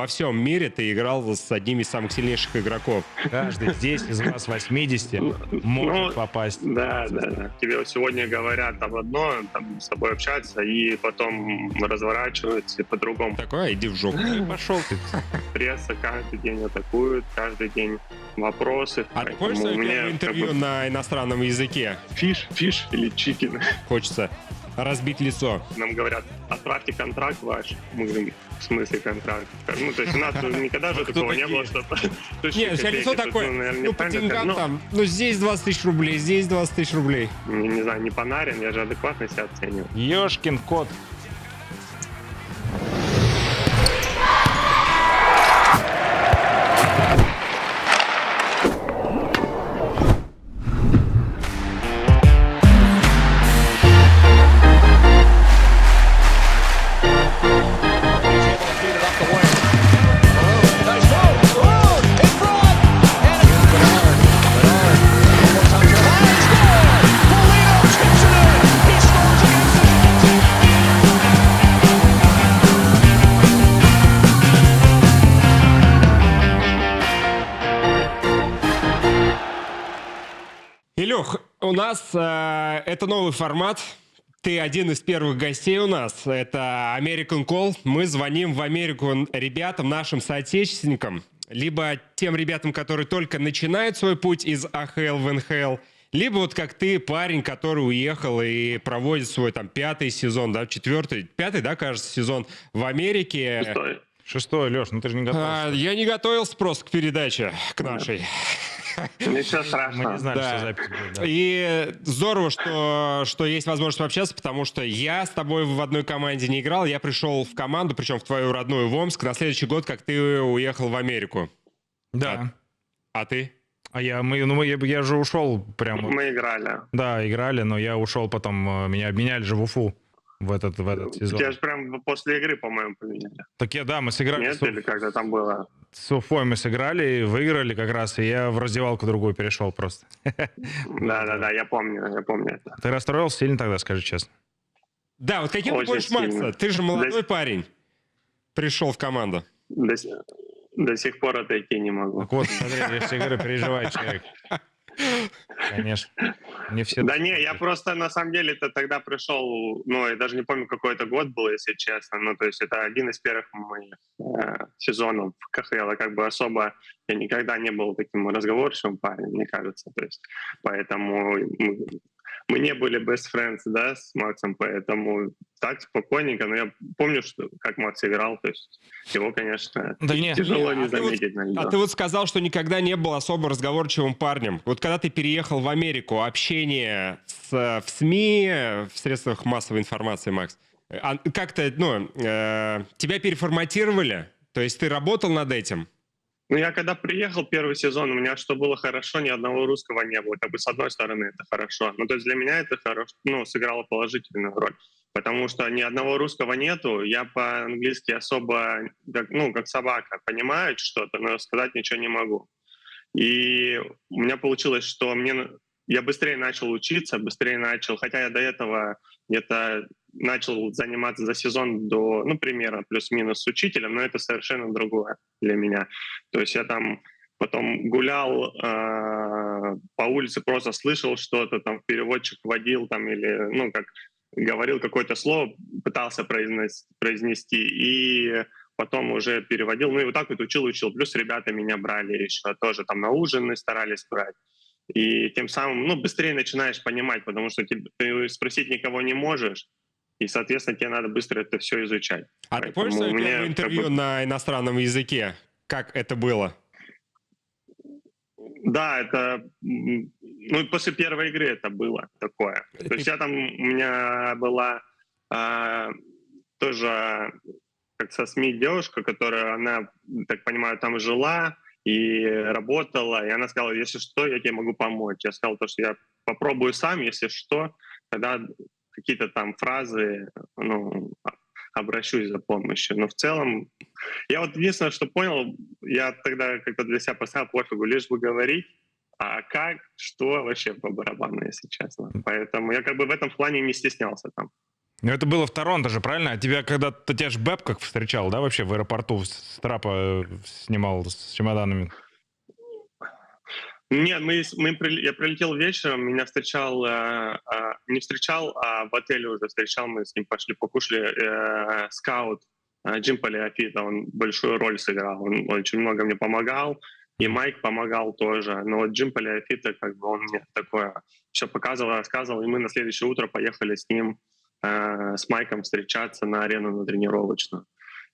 во всем мире ты играл с одними из самых сильнейших игроков. Каждый здесь из вас 80 может попасть. Да. Тебе сегодня говорят об одно, там, с тобой общаться, и потом разворачиваются по-другому. Такое, иди в жопу. И пошел ты. Пресса каждый день атакует, каждый день вопросы. А ты хочешь свое первое интервью на иностранном языке? Фиш или чикен. Хочется разбить лицо. Нам говорят, отправьте контракт ваш. Мы говорим, в смысле контракт? Ну, то есть у нас никогда же такого не было, что... Нет, у тебя лицо такое, ну, по деньгам там, ну, здесь 20 тысяч рублей, здесь 20 тысяч рублей. Не знаю, не Панарин, я же адекватно себя оцениваю. Ёшкин кот. Илюх, у нас это новый формат. Ты один из первых гостей у нас. Это American Call. Мы звоним в Америку ребятам, нашим соотечественникам, либо тем ребятам, которые только начинают свой путь из АХЛ в НХЛ, либо вот как ты, парень, который уехал и проводит свой там 5-й сезон, да, 4-й, 5-й, да, кажется, сезон в Америке. 6-й, Леш, ну ты же не готовился. Я не готовился просто к передаче, к нашей. Ничего страшного. Мы не знали, что запись будет. Да. И здорово, что есть возможность пообщаться, потому что я с тобой в одной команде не играл. Я пришел в команду, причем в твою родную, в Омск, на следующий год, как ты уехал в Америку. Да. А ты? Я же ушел прямо. Мы играли. Да, играли, но я ушел потом, меня обменяли же в Уфу в этот сезон. Тебя же прям после игры, по-моему, поменяли. Так мы сыграли. Нет, или как-то там было? С Уфой мы сыграли, выиграли как раз, и я в раздевалку другую перешел просто. Да, я помню это. Ты расстроился сильно тогда, скажи честно? Да, вот каким ты Очень будешь Макса? сильно. Ты же молодой парень. Пришел в команду. До сих пор отойти не могу. Так вот, смотри, я тебе говорю, переживает человек. Конечно. Не все. Да не, я просто на самом деле тогда пришел, ну, я даже не помню, какой это год был, если честно. Ну, то есть это один из первых моих сезонов в КХЛ. Как бы особо я никогда не был таким разговорчивым парнем, мне кажется. То есть поэтому мы не были best friends, да, с Максом, поэтому так спокойненько. Но я помню, что как Макс играл, то есть его, конечно, тяжело не заметить на видео. А ты вот сказал, что никогда не был особо разговорчивым парнем. Вот когда ты переехал в Америку, общение в СМИ, в средствах массовой информации, Макс, как-то, тебя переформатировали? То есть ты работал над этим? Ну, я когда приехал первый сезон, у меня что было хорошо, ни одного русского не было. Как бы с одной стороны это хорошо. Ну, то есть для меня это хорошо, сыграло положительную роль. Потому что ни одного русского нету. Я по-английски особо, как собака, понимаю что-то, но сказать ничего не могу. И у меня получилось, что я быстрее начал учиться, хотя я до этого где-то начал заниматься за сезон до, примерно плюс-минус с учителем, но это совершенно другое для меня. То есть я там потом гулял по улице, просто слышал что-то, там переводчик водил там или, как говорил какое-то слово, пытался произнести, и потом уже переводил. Ну и вот так вот учил. Плюс ребята меня брали еще тоже там на ужины старались брать. И тем самым, быстрее начинаешь понимать, потому что ты спросить никого не можешь, и, соответственно, тебе надо быстро это все изучать. А ты помнишь свое первое интервью на иностранном языке? Как это было? Да, это... после первой игры это было такое. То есть у меня была тоже, как со СМИ, девушка, которая, она, так понимаю, там жила и работала, и она сказала, если что, я тебе могу помочь. Я сказал, что я попробую сам, если что, тогда какие-то там фразы, обращусь за помощью. Но в целом, я вот единственное, что понял, я тогда как-то для себя поставил пофигу, лишь бы говорить, а как, что вообще по барабану, если честно. Поэтому я как бы в этом плане не стеснялся там. Ну, это было в Торонто же, правильно? А тебя же Бэб как встречал, да, вообще в аэропорту с трапа снимал с чемоданами? Нет, я прилетел вечером, меня встречал, не встречал, а в отеле уже встречал, мы с ним пошли покушали, скаут Джим Палиафита, он большую роль сыграл, он очень много мне помогал, и Майк помогал тоже, но вот Джим Палиафита, как бы он мне такое все показывал, рассказывал, и мы на следующее утро поехали с ним, с Майком встречаться на арену на тренировочную.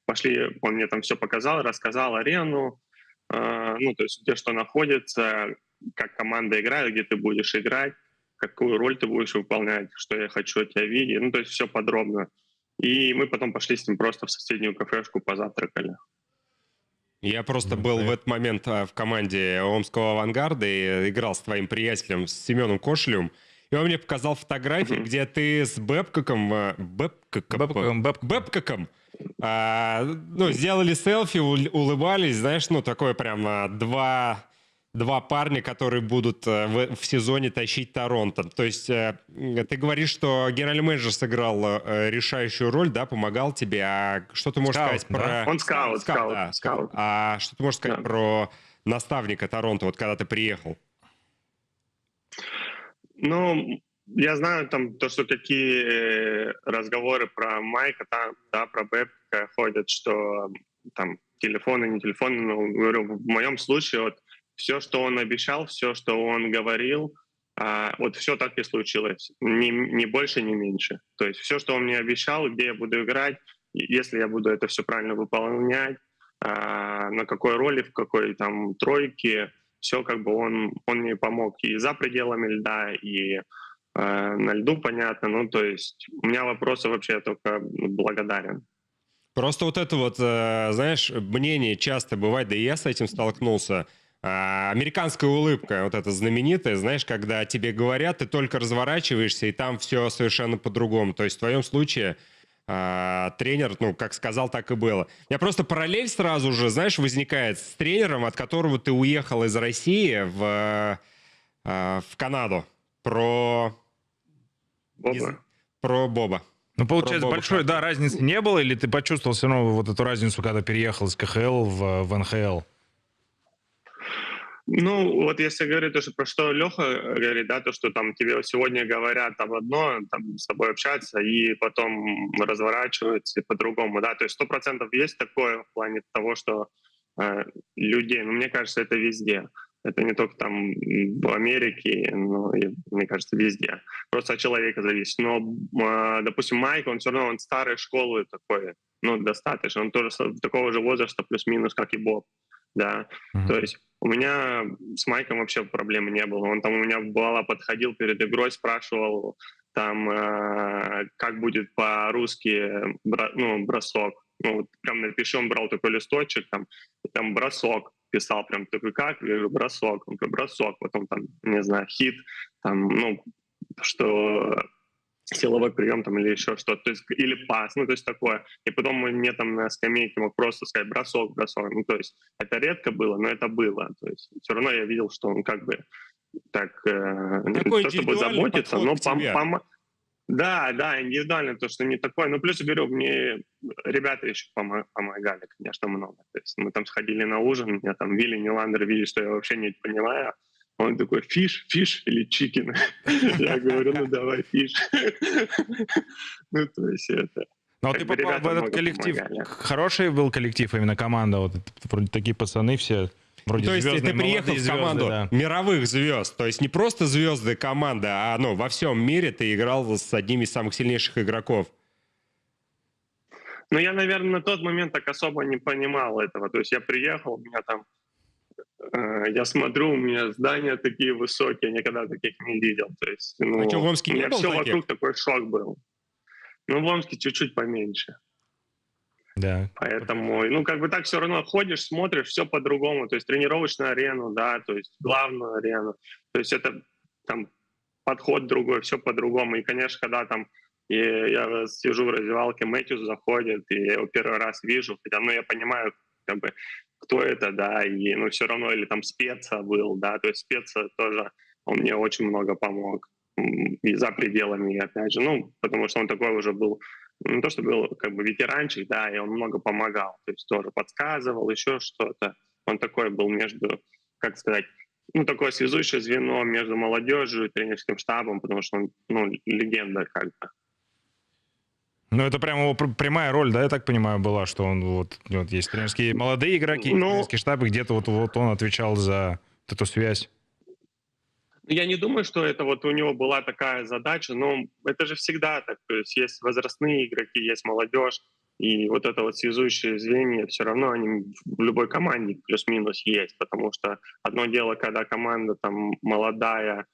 Пошли, он мне там все показал, рассказал арену, ну, то есть где что находится, как команда играет, где ты будешь играть, какую роль ты будешь выполнять, что я хочу от тебя видеть. Ну, то есть все подробно. И мы потом пошли с ним просто в соседнюю кафешку, позавтракали. Я просто был в этот момент в команде Омского «Авангарда» и играл с твоим приятелем, с Семеном Кошелевым. И он мне показал фотографии, где ты с Бэбкоком, ну, сделали селфи, улыбались, знаешь, ну, такое прям два парня, которые будут в сезоне тащить Торонто. То есть ты говоришь, что генеральный менеджер сыграл решающую роль, да, помогал тебе, а что ты можешь сказать да? про... Он скаут. А что ты можешь сказать про наставника Торонто, вот когда ты приехал? Ну, я знаю там то, что какие разговоры про Майка, там, да, про Бэбка ходят, что там телефоны, не телефоны, но говорю, в моем случае вот все, что он обещал, все, что он говорил, вот все так и случилось, ни больше, ни меньше. То есть все, что он мне обещал, где я буду играть, если я буду это все правильно выполнять, на какой роли, в какой там тройке, все как бы он мне помог и за пределами льда, и на льду, понятно. Ну, то есть у меня вопросы вообще, я только благодарен. Просто вот это вот, знаешь, мнение часто бывает, да и я с этим столкнулся. Американская улыбка, вот эта знаменитая, знаешь, когда тебе говорят, ты только разворачиваешься, и там все совершенно по-другому. То есть в твоем случае тренер, ну, как сказал, так и было. У меня просто параллель сразу же, знаешь, возникает с тренером, от которого ты уехал из России в Канаду. Про Боба. Про Боба. Ну, получается, Боба большой, Харта. да, разницы не было, или ты почувствовал все равно вот эту разницу, когда переехал из КХЛ в НХЛ? Ну, вот если говорить то, что про что Леха говорит, да, то, что там тебе сегодня говорят об одно, там с тобой общаются, и потом разворачиваются по-другому, да, то есть 100% есть такое в плане того, что людей, ну, мне кажется, это везде. Это не только там в Америке, но и, мне кажется, везде. Просто от человека зависит. Но, допустим, Майк, он все равно он старой школы такой, ну, достаточно. Он тоже такого же возраста, плюс-минус, как и Боб, да. То есть у меня с Майком вообще проблем не было. Он там у меня бывало подходил перед игрой, спрашивал там, как будет по-русски бросок. Ну, вот прям напиши, он брал такой листочек, там бросок писал, прям такой, как? Я говорю, бросок. Он говорит, бросок. Потом там, не знаю, хит, там, ну, что силовой прием там или еще что-то, то есть, или пас, ну, то есть такое. И потом мне там на скамейке мог просто сказать бросок. Ну, то есть это редко было, но это было. То есть все равно я видел, что он как бы так, не то чтобы заботиться, но да, индивидуально то, что не такое. Ну, плюс, говорю, мне ребята еще помогали, конечно, много. То есть мы там сходили на ужин, меня там Вилли Ниландер видит, что я вообще не понимаю. Он такой, фиш или чикен? Я говорю, ну давай фиш. Ну, то есть это... Ну, ты попал в этот коллектив. Хороший был коллектив, именно команда. Вот вроде такие пацаны все. Вроде то есть ты приехал в команду звезды, да, мировых звезд. То есть не просто звезды команды, а ну, во всем мире ты играл с одними из самых сильнейших игроков. Ну, я, наверное, на тот момент так особо не понимал этого. То есть я приехал, у меня там... Я смотрю, у меня здания такие высокие, никогда таких не видел. То есть, ну, а что, в Омске у меня не было все таких? вокруг такой шок был. Ну, в Омске чуть-чуть поменьше. Да. Поэтому, ну, как бы так все равно ходишь, смотришь, все по-другому. То есть тренировочную арену, да, то есть главную арену. То есть это там подход другой, все по-другому. И, конечно, когда там я сижу в раздевалке, Мэтьюс заходит, и я его первый раз вижу, хотя, ну, я понимаю, как бы, кто это, да, и, ну, все равно, или там Спеца был, да, то есть Спеца тоже, он мне очень много помог. и за пределами, опять же, ну, потому что он такой уже был, не то, что был как бы ветеранчик, да, и он много помогал, то есть тоже подсказывал, еще что-то. Он такой был между, как сказать, ну, такое связующее звено между молодежью и тренерским штабом, потому что он, ну, легенда как бы. Ну, это прямо его прямая роль, да, я так понимаю, была, что он вот есть тренерские молодые игроки, Ну, тренерский штаб, и где-то вот он отвечал за вот эту связь. я не думаю, что это вот у него была такая задача, но это же всегда так. То есть есть возрастные игроки, есть молодежь, и вот это вот связующее звенья все равно они в любой команде плюс-минус есть, потому что одно дело, когда команда там молодая,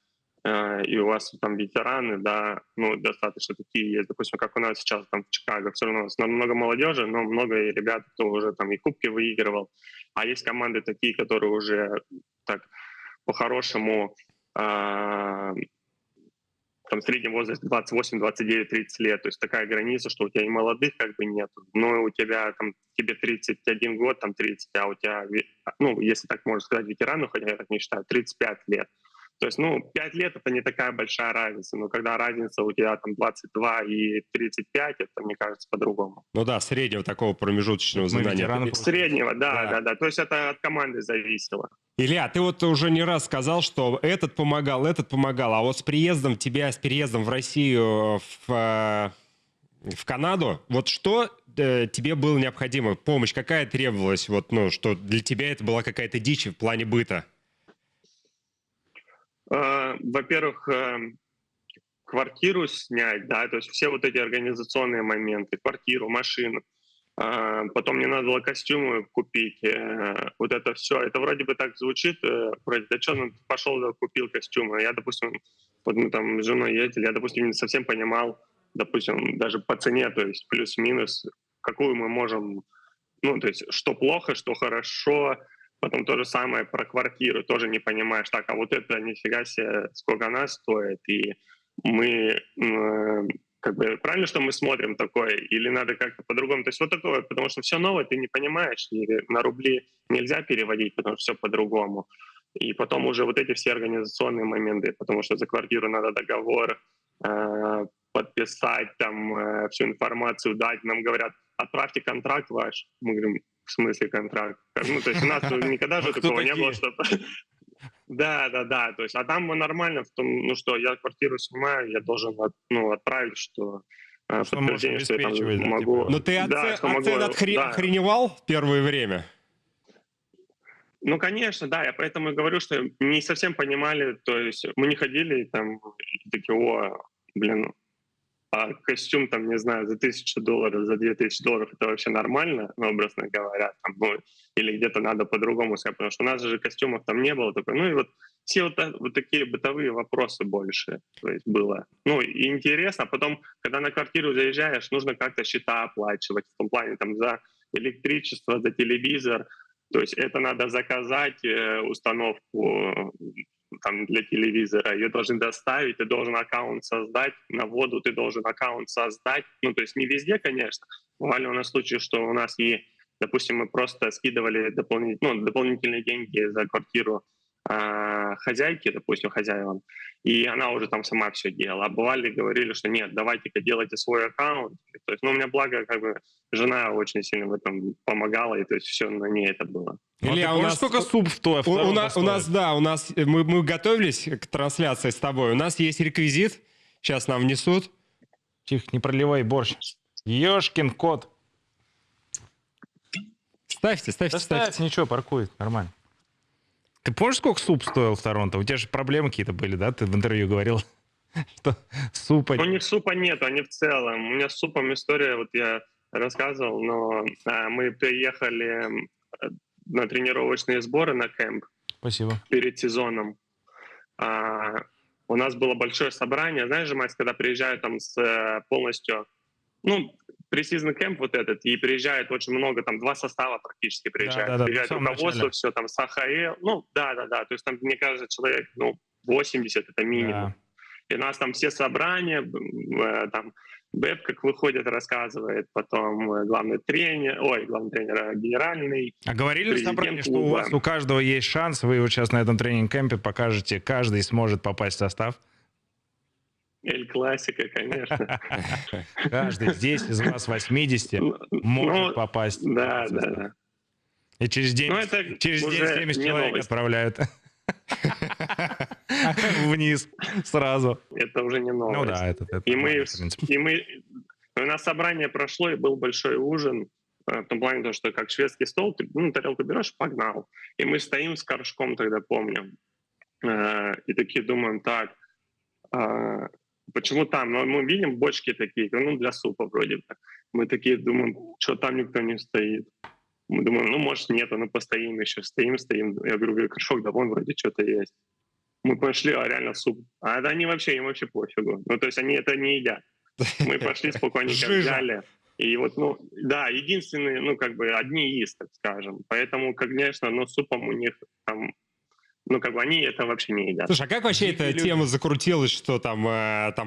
и у вас там ветераны, да, ну, достаточно такие есть, допустим, как у нас сейчас там в Чикаго, все равно у нас много молодежи, но много и ребят, кто уже там и кубки выигрывал, а есть команды такие, которые уже так по-хорошему там средний возраст 28, 29, 30 лет, то есть такая граница, что у тебя и молодых как бы нет, но у тебя там, тебе 31 год, там 30, а у тебя, ну, если так можно сказать, ветерану, хотя я так не считаю, 35 лет. То есть, ну, 5 лет — это не такая большая разница, но когда разница у тебя там 22 и 35, это, мне кажется, по-другому. Ну да, среднего такого промежуточного Мы звена ветераны нет. Среднего, Да. да. То есть это от команды зависело. Илья, ты вот уже не раз сказал, что этот помогал, а вот с переездом в Россию, в Канаду, вот что тебе было необходимо? Помощь какая требовалась? Вот, ну, что для тебя это была какая-то дичь в плане быта? Во-первых, квартиру снять, да, то есть все вот эти организационные моменты, квартиру, машину. Потом мне надо было костюмы купить, вот это все. Это вроде бы так звучит, вроде, да что, ну, пошел, да, купил костюмы. Я, допустим, вот мы там с женой ездили, я, допустим, не совсем понимал, допустим, даже по цене, то есть плюс-минус, какую мы можем, ну, то есть что плохо, что хорошо. Потом то же самое про квартиру, тоже не понимаешь, так, а вот это нифига себе, сколько она стоит, и мы, как бы, правильно, что мы смотрим такое, или надо как-то по-другому, то есть вот такое, потому что все новое ты не понимаешь, и на рубли нельзя переводить, потому что все по-другому. И потом уже вот эти все организационные моменты, потому что за квартиру надо договор подписать, там, всю информацию дать, нам говорят, отправьте контракт ваш, мы говорим, в смысле контракт? Ну, то есть у нас никогда же такого не было, что... Да, то есть, а там нормально в том, ну что, я квартиру снимаю, я должен, ну, отправить, что подтверждение, что я там могу... Но ты от цен охреневал в первое время? Ну, конечно, да, я поэтому и говорю, что не совсем понимали, то есть мы не ходили там и такие, о, блин, а костюм там, не знаю, за $1000, за $2000 это вообще нормально, ну, образно говоря, там, ну, или где-то надо по-другому сказать, потому что у нас же костюмов там не было такой. Ну и вот все вот такие бытовые вопросы больше, то есть было. Ну и интересно, а потом, когда на квартиру заезжаешь, нужно как-то счета оплачивать, в том плане там за электричество, за телевизор, то есть это надо заказать установку там, для телевизора, ее должны доставить, ты должен аккаунт создать, на воду ты должен аккаунт создать, ну, то есть не везде, конечно. Бывали у нас случаи, что у нас и, допустим, мы просто скидывали дополнительные деньги за квартиру хозяйке, допустим, хозяевам, и она уже там сама все делала. А бывали, говорили, что нет, давайте-ка делайте свой аккаунт. То есть, ну, у меня, благо, как бы, жена очень сильно в этом помогала, и то есть все на ней это было. Илья, у нас сколько суп стоит? У нас мы готовились к трансляции с тобой. У нас есть реквизит. Сейчас нам внесут. Тихо, не проливай борщ. Ёшкин кот. Ставьте. Ничего, паркует, нормально. Ты помнишь, сколько суп стоил в Торонто? У тебя же проблемы какие-то были, да? Ты в интервью говорил, что супа... У них супа нет, они в целом. У меня с супом история, вот я рассказывал, но мы приехали на тренировочные сборы на кемп. Спасибо. Перед сезоном. У нас было большое собрание. Знаешь же, Макс, когда приезжают там с полностью... Ну, пресизон кемп вот этот, и приезжает очень много, там 2 состава практически приезжают. Да, приезжает руководство, все там с АХЛ. Ну, да. То есть там, мне кажется, человек, 80 это минимум. Да. И у нас там все собрания, там Бэб как выходит, рассказывает, потом главный тренер, генеральный. А говорили на собрании, что у вас у каждого есть шанс, вы вот сейчас на этом тренинг-кемпе покажете, каждый сможет попасть в состав? Эль Классика, конечно. Каждый здесь из вас 80 Ну, может попасть в да, состав. да, да. И через день, Но это через день уже 70 не человек новость. отправляют вниз сразу. Это уже не новость. Ну да, это И нормально, в принципе. у нас собрание прошло, и был большой ужин, в том плане, что как шведский стол, ты тарелку берешь, погнал. И мы стоим с горшком тогда, помню, и такие думаем, так, почему там? Ну, мы видим бочки такие, для супа вроде бы. Мы такие думаем, что там никто не стоит. Мы думаем, может нету, постоим еще. Стоим. Я говорю, горшок, да вон вроде что-то есть. Мы пошли, а реально суп. А это им вообще пофигу. То есть они это не едят. Мы пошли спокойненько, взяли. И единственные, одни из, так скажем. Поэтому, конечно, супом у них там, они это вообще не едят. Слушай, а как вообще эта тема закрутилась, что там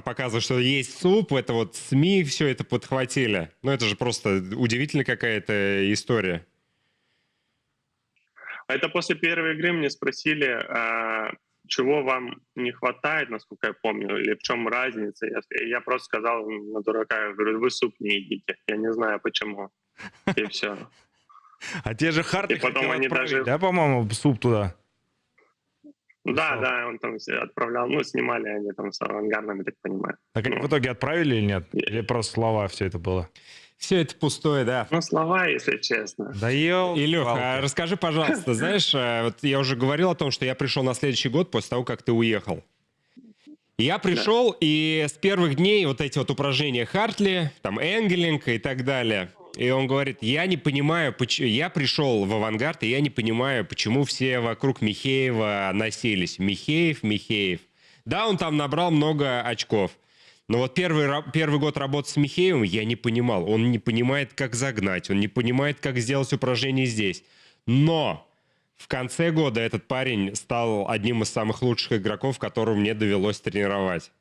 показывают, что есть суп, это вот СМИ все это подхватили? Ну, это же просто удивительная какая-то история. Это после первой игры мне спросили, чего вам не хватает, насколько я помню, или в чем разница. Я просто сказал на дурака, я говорю, вы суп не едите. Я не знаю, почему. И все. А те же Хартли хотел они отправить, да, по-моему, суп туда? Да, он там отправлял, снимали они там с Авангардом, я так понимаю. Так они в итоге отправили или нет? Или просто слова все это было? Все это пустое, да. Слова, если честно. Да Илюх, расскажи, пожалуйста, знаешь, вот я уже говорил о том, что я пришел на следующий год после того, как ты уехал. Я пришел, и с первых дней вот эти вот упражнения Хартли, там Энгелинг и так далее. И он говорит, я не понимаю, я пришел в «Авангард», и я не понимаю, почему все вокруг Михеева носились. Михеев. Да, он там набрал много очков. Но вот первый год работы с Михеевым я не понимал. Он не понимает, как загнать, он не понимает, как сделать упражнение здесь. Но в конце года этот парень стал одним из самых лучших игроков, которого мне довелось тренировать.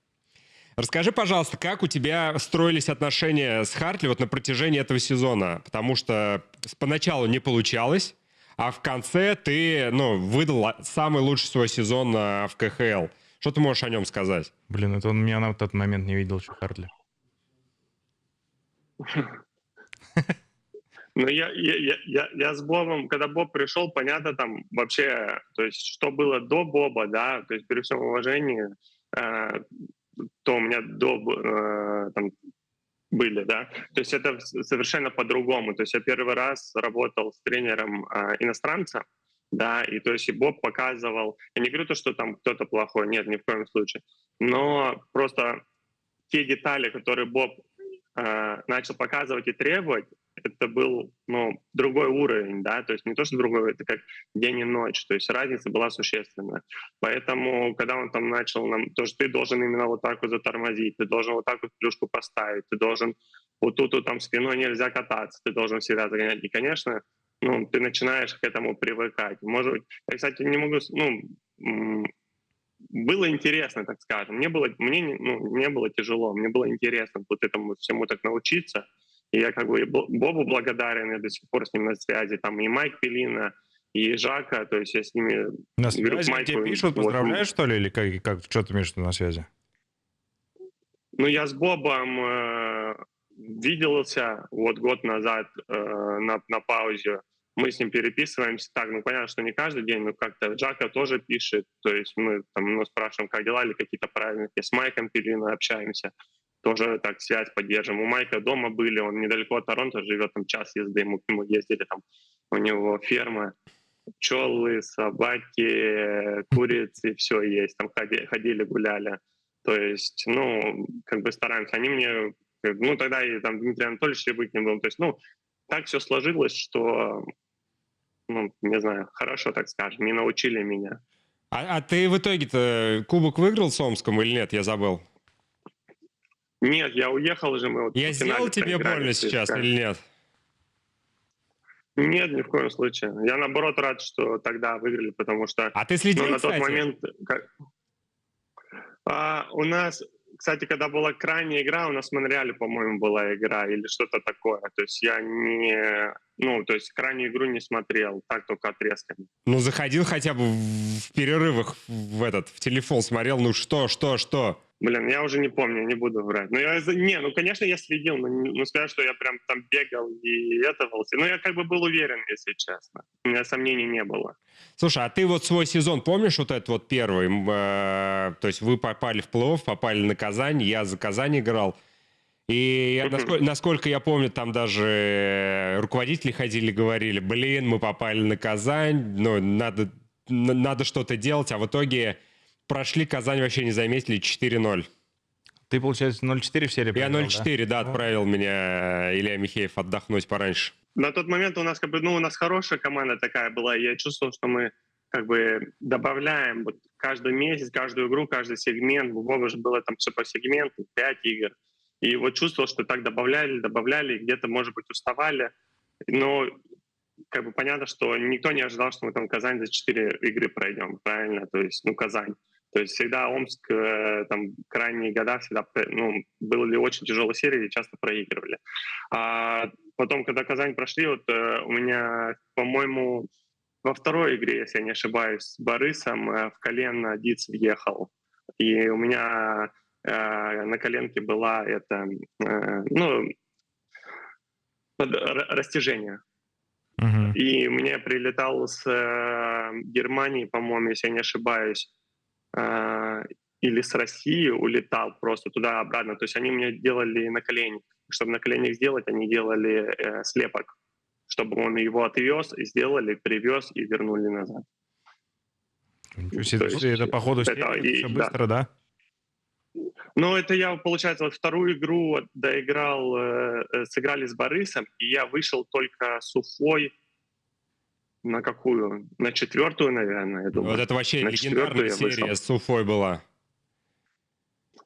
Расскажи, пожалуйста, как у тебя строились отношения с Хартли вот на протяжении этого сезона? Потому что поначалу не получалось, а в конце ты выдал самый лучший свой сезон в КХЛ. Что ты можешь о нем сказать? Блин, это он меня на тот момент не видел еще, Хартли. Я с Бобом, когда Боб пришел, понятно, там вообще, то есть что было до Боба, да, то есть при всем уважении, то у меня там были, да, то есть это совершенно по-другому. То есть я первый раз работал с тренером иностранца, да, и то есть и Боб показывал, я не говорю то, что там кто-то плохой, нет, ни в коем случае, но просто те детали, которые Боб начал показывать и требовать, это был, другой уровень, да, то есть не то, что другой, это как день и ночь, то есть разница была существенная. Поэтому, когда он там начал нам, то, что ты должен именно вот так вот затормозить, ты должен вот так вот плюшку поставить, ты должен вот тут там спиной нельзя кататься, ты должен всегда загонять. И, конечно, ты начинаешь к этому привыкать. Может быть, я, кстати, не могу, было интересно, так скажем. Мне не было тяжело, мне было интересно вот этому всему так научиться. И я Бобу благодарен, я до сих пор с ним на связи. Там и Майк Пелина, и Жака, то есть я с ними... На связи тебе пишут, поздравляешь, что ли, или как что ты имеешь на связи? Я с Бобом виделся год назад на паузе. Мы с ним переписываемся так, понятно, что не каждый день, но как-то Джака тоже пишет, то есть мы там спрашиваем, как дела, или какие-то праздники. С Майком Пелино общаемся, тоже так связь поддерживаем. У Майка дома были, он недалеко от Торонто живет, там час езды, мы к нему ездили, там у него ферма, пчелы, собаки, курицы, все есть, там ходили, гуляли. То есть, стараемся. Они мне, тогда и там Дмитрий Анатольевич Рябыкин был, то есть, так все сложилось, что, не знаю, хорошо, так скажем, не научили меня. А ты в итоге-то кубок выиграл с Омском или нет? Я забыл. Нет, я уехал же. Я сделал тебе больно сейчас или нет? Нет, ни в коем случае. Я, наоборот, рад, что тогда выиграли, потому что... А ты следил, на кстати? тот момент... у нас... Кстати, когда была крайняя игра, у нас в Монреале, по-моему, была игра или что-то такое. То есть я крайнюю игру не смотрел, так только отрезками. Заходил хотя бы в перерывах в телефон, смотрел, что? Блин, я уже не помню, не буду врать. Ну, конечно, я следил, но не сказать, что я прям там бегал и этовался. Но я как бы был уверен, если честно. У меня сомнений не было. Слушай, а ты вот свой сезон помнишь, вот этот вот первый? То есть вы попали в плей-офф, попали на Казань, я за Казань играл. И насколько я помню, там даже руководители ходили, говорили, блин, мы попали на Казань, ну, надо что-то делать, а в итоге прошли, Казань вообще не заметили, 4-0. Ты, получается, 0-4 в серии Я проиграл, 0-4, да, отправил меня Илья Михеев отдохнуть пораньше. На тот момент у нас как бы, у нас хорошая команда такая была, и я чувствовал, что мы как бы добавляем вот каждый месяц, каждую игру, каждый сегмент. У Вовы же было там все по сегменту, 5 игр. И вот чувствовал, что так добавляли, где-то, может быть, уставали. Но как бы понятно, что никто не ожидал, что мы там Казань за 4 игры пройдем, правильно? То есть, Казань. То есть всегда Омск, там, крайние года всегда, были очень тяжелые серии и часто проигрывали. А потом, когда Казань прошли, вот у меня, по-моему, во второй игре, если я не ошибаюсь, с Борисом в колено Диц въехал. И у меня на коленке была растяжение. И мне прилетал с Германии, по-моему, если я не ошибаюсь, или с России улетал просто туда-обратно. То есть они мне делали наколенник. Чтобы наколенник сделать, они делали слепок, чтобы он его отвез, сделали, привез и вернули назад. Ничего себе, это по ходу все быстро, да? Ну, это я, получается, вот вторую игру доиграл, сыграли с Борисом, и я вышел только с Уфой на какую? На 4-ю, наверное, я думаю. Вот это вообще легендарная серия с Уфой была.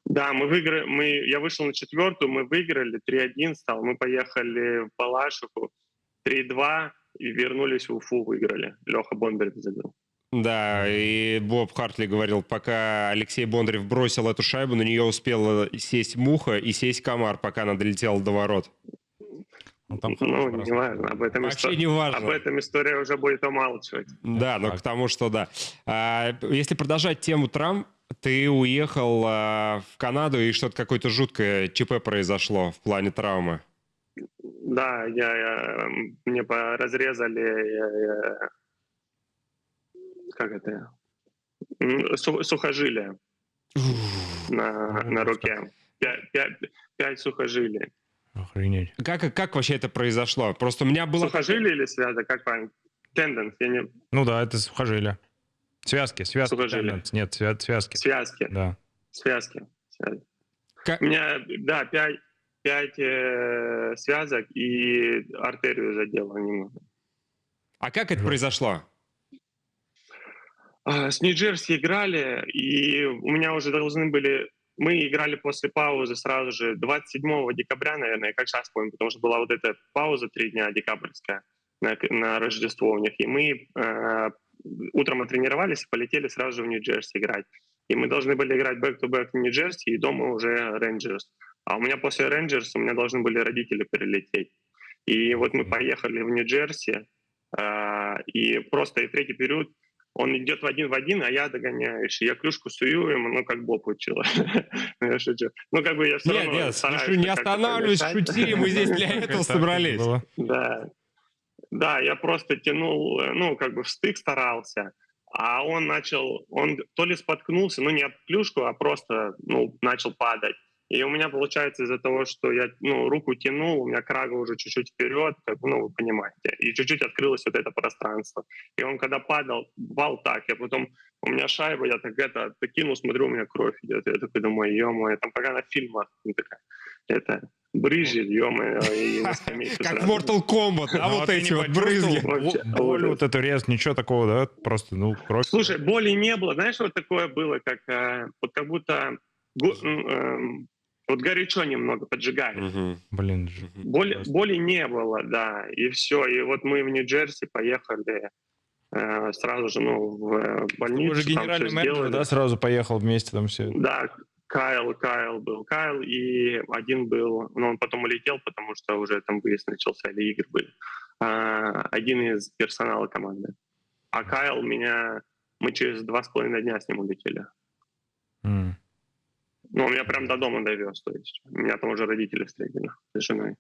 Да, мы выиграли, я вышел на 4-ю, мы выиграли, 3-1 стал, мы поехали в Балашиху, 3-2, и вернулись в Уфу, выиграли. Леха Бондарев забил. Да, и Боб Хартли говорил, пока Алексей Бондарев бросил эту шайбу, на нее успела сесть муха и сесть комар, пока она долетела до ворот. Не важно, об этом вообще не важно. Об этом история уже будет умалчивать. Да, но к тому, что да. Если продолжать тему травм, ты уехал в Канаду, и что-то какое-то жуткое ЧП произошло в плане травмы. Да, мне разрезали сухожилие на руке. 5 сухожилий. Охренеть. Как вообще это произошло? Просто у меня было... Сухожилие или связок? Как правильно? Тенденс? Ну да, это сухожилие. Связки. Сухожилие. Нет, связки. Связки. Да. Связки. У меня, 5 связок и артерию задело немного. А как это произошло? С Нью-Джерси играли, и у меня уже должны были... Мы играли после паузы сразу же 27 декабря, наверное, как сейчас помню, потому что была вот эта пауза 3 дня декабрьская на Рождество у них. И мы утром оттренировались и полетели сразу же в Нью-Джерси играть. И мы должны были играть бэк-то-бэк в Нью-Джерси, и дома уже Рейнджерс. А у меня после Рейнджерс у меня должны были родители перелететь. И вот мы поехали в Нью-Джерси, и просто и третий период он идет в один, а я догоняешь. И я клюшку сую ему, как Боб учил. Я шучу. Как бы я все равно... Нет, не останавливайся, шути, мы здесь для этого собрались. Да, я просто тянул, в стык старался, а он то ли споткнулся, не об клюшку, а просто, начал падать. И у меня, получается, из-за того, что я, руку тянул, у меня крага уже чуть-чуть вперед, вы понимаете, и чуть-чуть открылось вот это пространство. И он, когда падал так, я потом, у меня шайба, я так кинул, смотрю, у меня кровь идет. Я такой думаю, ё-моё, там пока на фильмах, такая, брызжи, ё-моё, и на скамейку. Как в Mortal Kombat, а вот эти вот брызги. Боль вот эту рез, ничего такого, да? Просто, кровь. Слушай, боли не было. Знаешь, вот такое было, как будто... Вот горячо немного поджигает. Блин. Боли не было, да, и все. И вот мы в Нью-Джерси поехали сразу же, в больницу. Уже генеральный менеджер, да, сразу поехал вместе там все? Да, Кайл был. Кайл и один был, он потом улетел, потому что уже там выезд начался, или игры были. Один из персонала команды. А Кайл мы через 2,5 дня с ним улетели. Ну, он меня прям до дома довез, то есть меня там уже родители встретили с женой.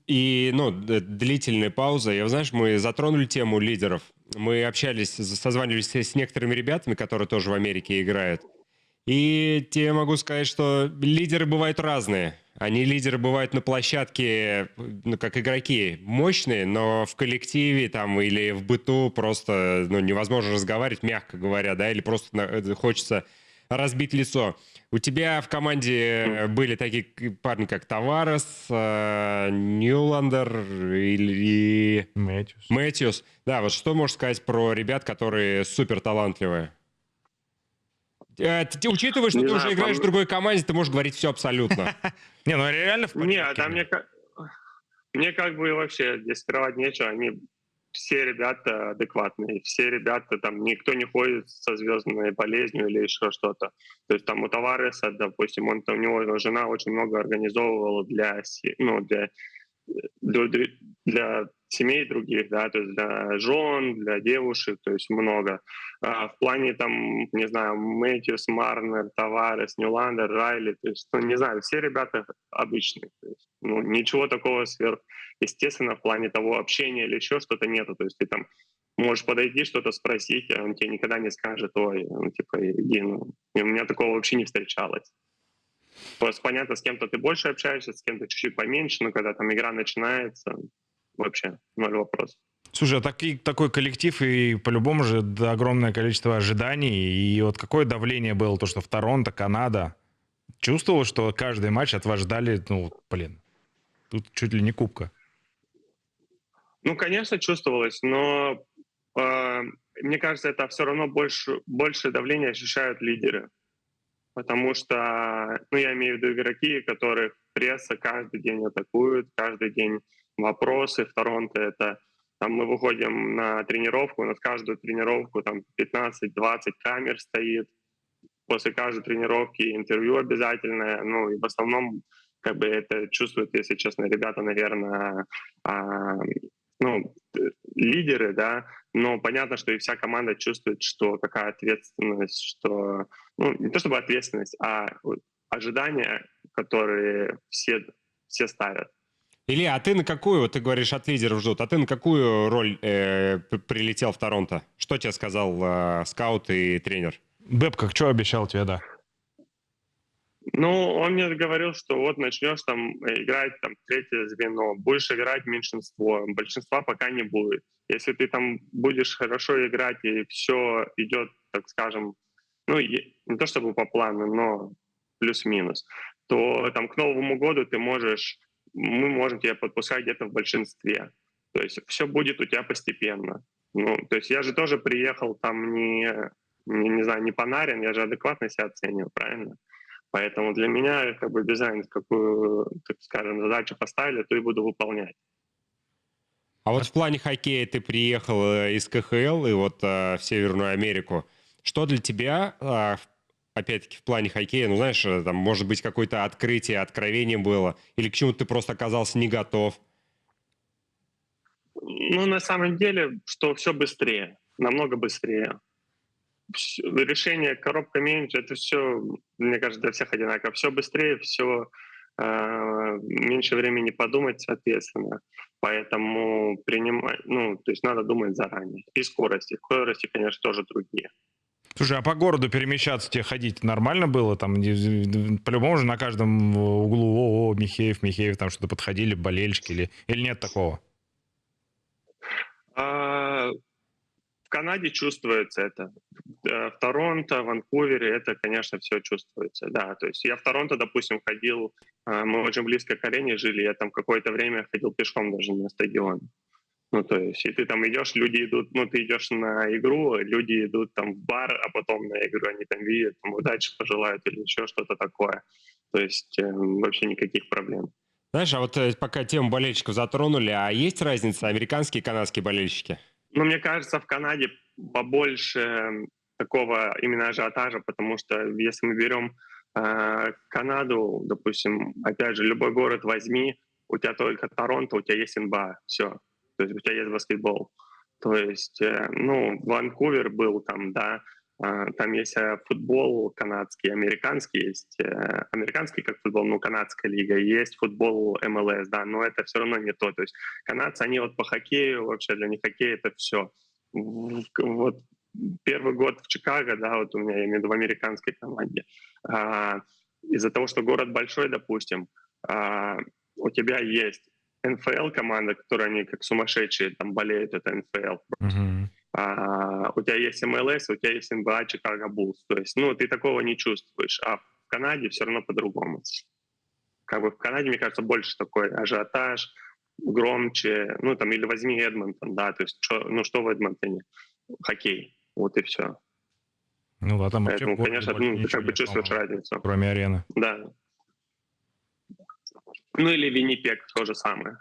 И, ну, длительная пауза. И, знаешь, мы затронули тему лидеров. Мы общались, созванивались с некоторыми ребятами, которые тоже в Америке играют. И тебе могу сказать, что лидеры бывают разные. Они лидеры бывают на площадке, ну, как игроки, мощные, но в коллективе там или в быту просто, ну, невозможно разговаривать, мягко говоря, да, или просто хочется разбить лицо. У тебя в команде были такие парни, как Таварес, Ньюландер и Мэтьюс. Да, вот что можешь сказать про ребят, которые супер талантливые? Учитывая, что Не ты знаю, уже играешь в другой команде, ты можешь говорить все абсолютно. Не, ну реально в порядке. Нет, а мне как бы вообще здесь скрывать нечего. Они все ребята адекватные, все ребята, там никто не ходит со звездной болезнью или еще что-то. То есть там у Тавареса, допустим, у него жена очень много организовывала для семей других, да, то есть для жен, для девушек, то есть много. В плане там, не знаю, Мэтьюс, Марнер, Таварес, Ньюландер, Райли, то есть, ну, не знаю, все ребята обычные. То есть, ну, ничего такого сверхъестественного в плане того общения или еще что-то нету. То есть ты там можешь подойти, что-то спросить, а он тебе никогда не скажет, ой, ну, типа, иди, ну. И у меня такого вообще не встречалось. Просто понятно, с кем-то ты больше общаешься, с кем-то чуть-чуть поменьше, но когда там игра начинается, вообще ноль вопросов. Слушай, а такой коллектив, и по-любому же огромное количество ожиданий. И вот какое давление было, то, что в Торонто, Канада. Чувствовал, что каждый матч от вас ждали, ну, блин, тут чуть ли не кубка. Ну, конечно, чувствовалось, но мне кажется, это все равно больше давления ощущают лидеры. Потому что, ну, я имею в виду игроки, которых пресса каждый день атакует, каждый день вопросы. В Торонто это там мы выходим на тренировку, у нас каждую тренировку там 15-20 камер стоит. После каждой тренировки интервью обязательное. Ну, и в основном как бы это чувствуют, если честно, ребята, наверное, ну, лидеры, да, но понятно, что и вся команда чувствует, что какая ответственность, что, ну, не то чтобы ответственность, а ожидания, которые все ставят. Илья, а ты на какую, вот ты говоришь, от лидеров ждут, а ты на какую роль прилетел в Торонто? Что тебе сказал скаут и тренер? Бэбка, что обещал тебе, да? Ну, он мне говорил, что вот начнешь там играть там третье звено, будешь играть меньшинство, большинства пока не будет. Если ты там будешь хорошо играть и все идет, так скажем, ну, не то чтобы по плану, но плюс-минус, то там к Новому году мы можем тебя подпускать где-то в большинстве. То есть все будет у тебя постепенно. Ну, то есть я же тоже приехал там не знаю, не Панарин, я же адекватно себя оцениваю, правильно? Поэтому для меня как бы без разницы, какую, так скажем, задачу поставили, то и буду выполнять. А вот в плане хоккея ты приехал из КХЛ и вот в Северную Америку. Что для тебя, опять-таки, в плане хоккея, ну, знаешь, там, может быть, какое-то открытие, откровение было? Или к чему-то ты просто оказался не готов? Ну, на самом деле, что все быстрее, намного быстрее. Решение коробка меньше, это все, мне кажется, для всех одинаково. Все быстрее, все меньше времени подумать, соответственно. Поэтому принимать, ну, то есть надо думать заранее. И скорости. Скорости, конечно, тоже другие. Слушай, а по городу перемещаться тебе ходить нормально было? Там по-любому же на каждом углу Михеев, там что-то подходили, болельщики или нет такого? В Канаде чувствуется это. В Торонто, Ванкувере это, конечно, все чувствуется. Да, то есть я в Торонто, допустим, ходил, мы очень близко к арене жили, я там какое-то время ходил пешком даже на стадион. Ну, то есть, и ты там идешь, люди идут, ну, ты идешь на игру, люди идут там в бар, а потом на игру они там видят, там удачи пожелают или еще что-то такое. То есть вообще никаких проблем. Знаешь, а вот пока тему болельщиков затронули, а есть разница американские и канадские болельщики? Ну, мне кажется, в Канаде побольше такого именно ажиотажа, потому что если мы берем Канаду, допустим, опять же, любой город возьми, у тебя только Торонто, у тебя есть НБА, все. То есть у тебя есть баскетбол. То есть, ну, Ванкувер был там, да, Там есть футбол канадский, американский есть. Американский как футбол, ну, канадская лига. Есть футбол МЛС, да, но это все равно не то. То есть канадцы, они вот по хоккею, вообще для них хоккей — это все. Вот первый год в Чикаго, да, вот у меня, я имею в виду в американской команде, из-за того, что город большой, допустим, у тебя есть НФЛ-команда, которая они как сумасшедшие там болеют, это НФЛ. У тебя есть МЛС, у тебя есть НБА, Чикаго Буллс. То есть, ну, ты такого не чувствуешь. А в Канаде все равно по-другому. Как бы в Канаде, мне кажется, больше такой ажиотаж, громче. Ну, там, или возьми Эдмонтон, да, то есть, что в Эдмонтоне? Хоккей. Вот и все. Ну да, там вообще Поэтому, конечно, ты как бы нет, чувствуешь разницу. кроме арены. Да. Ну, или Виннипег, то же самое.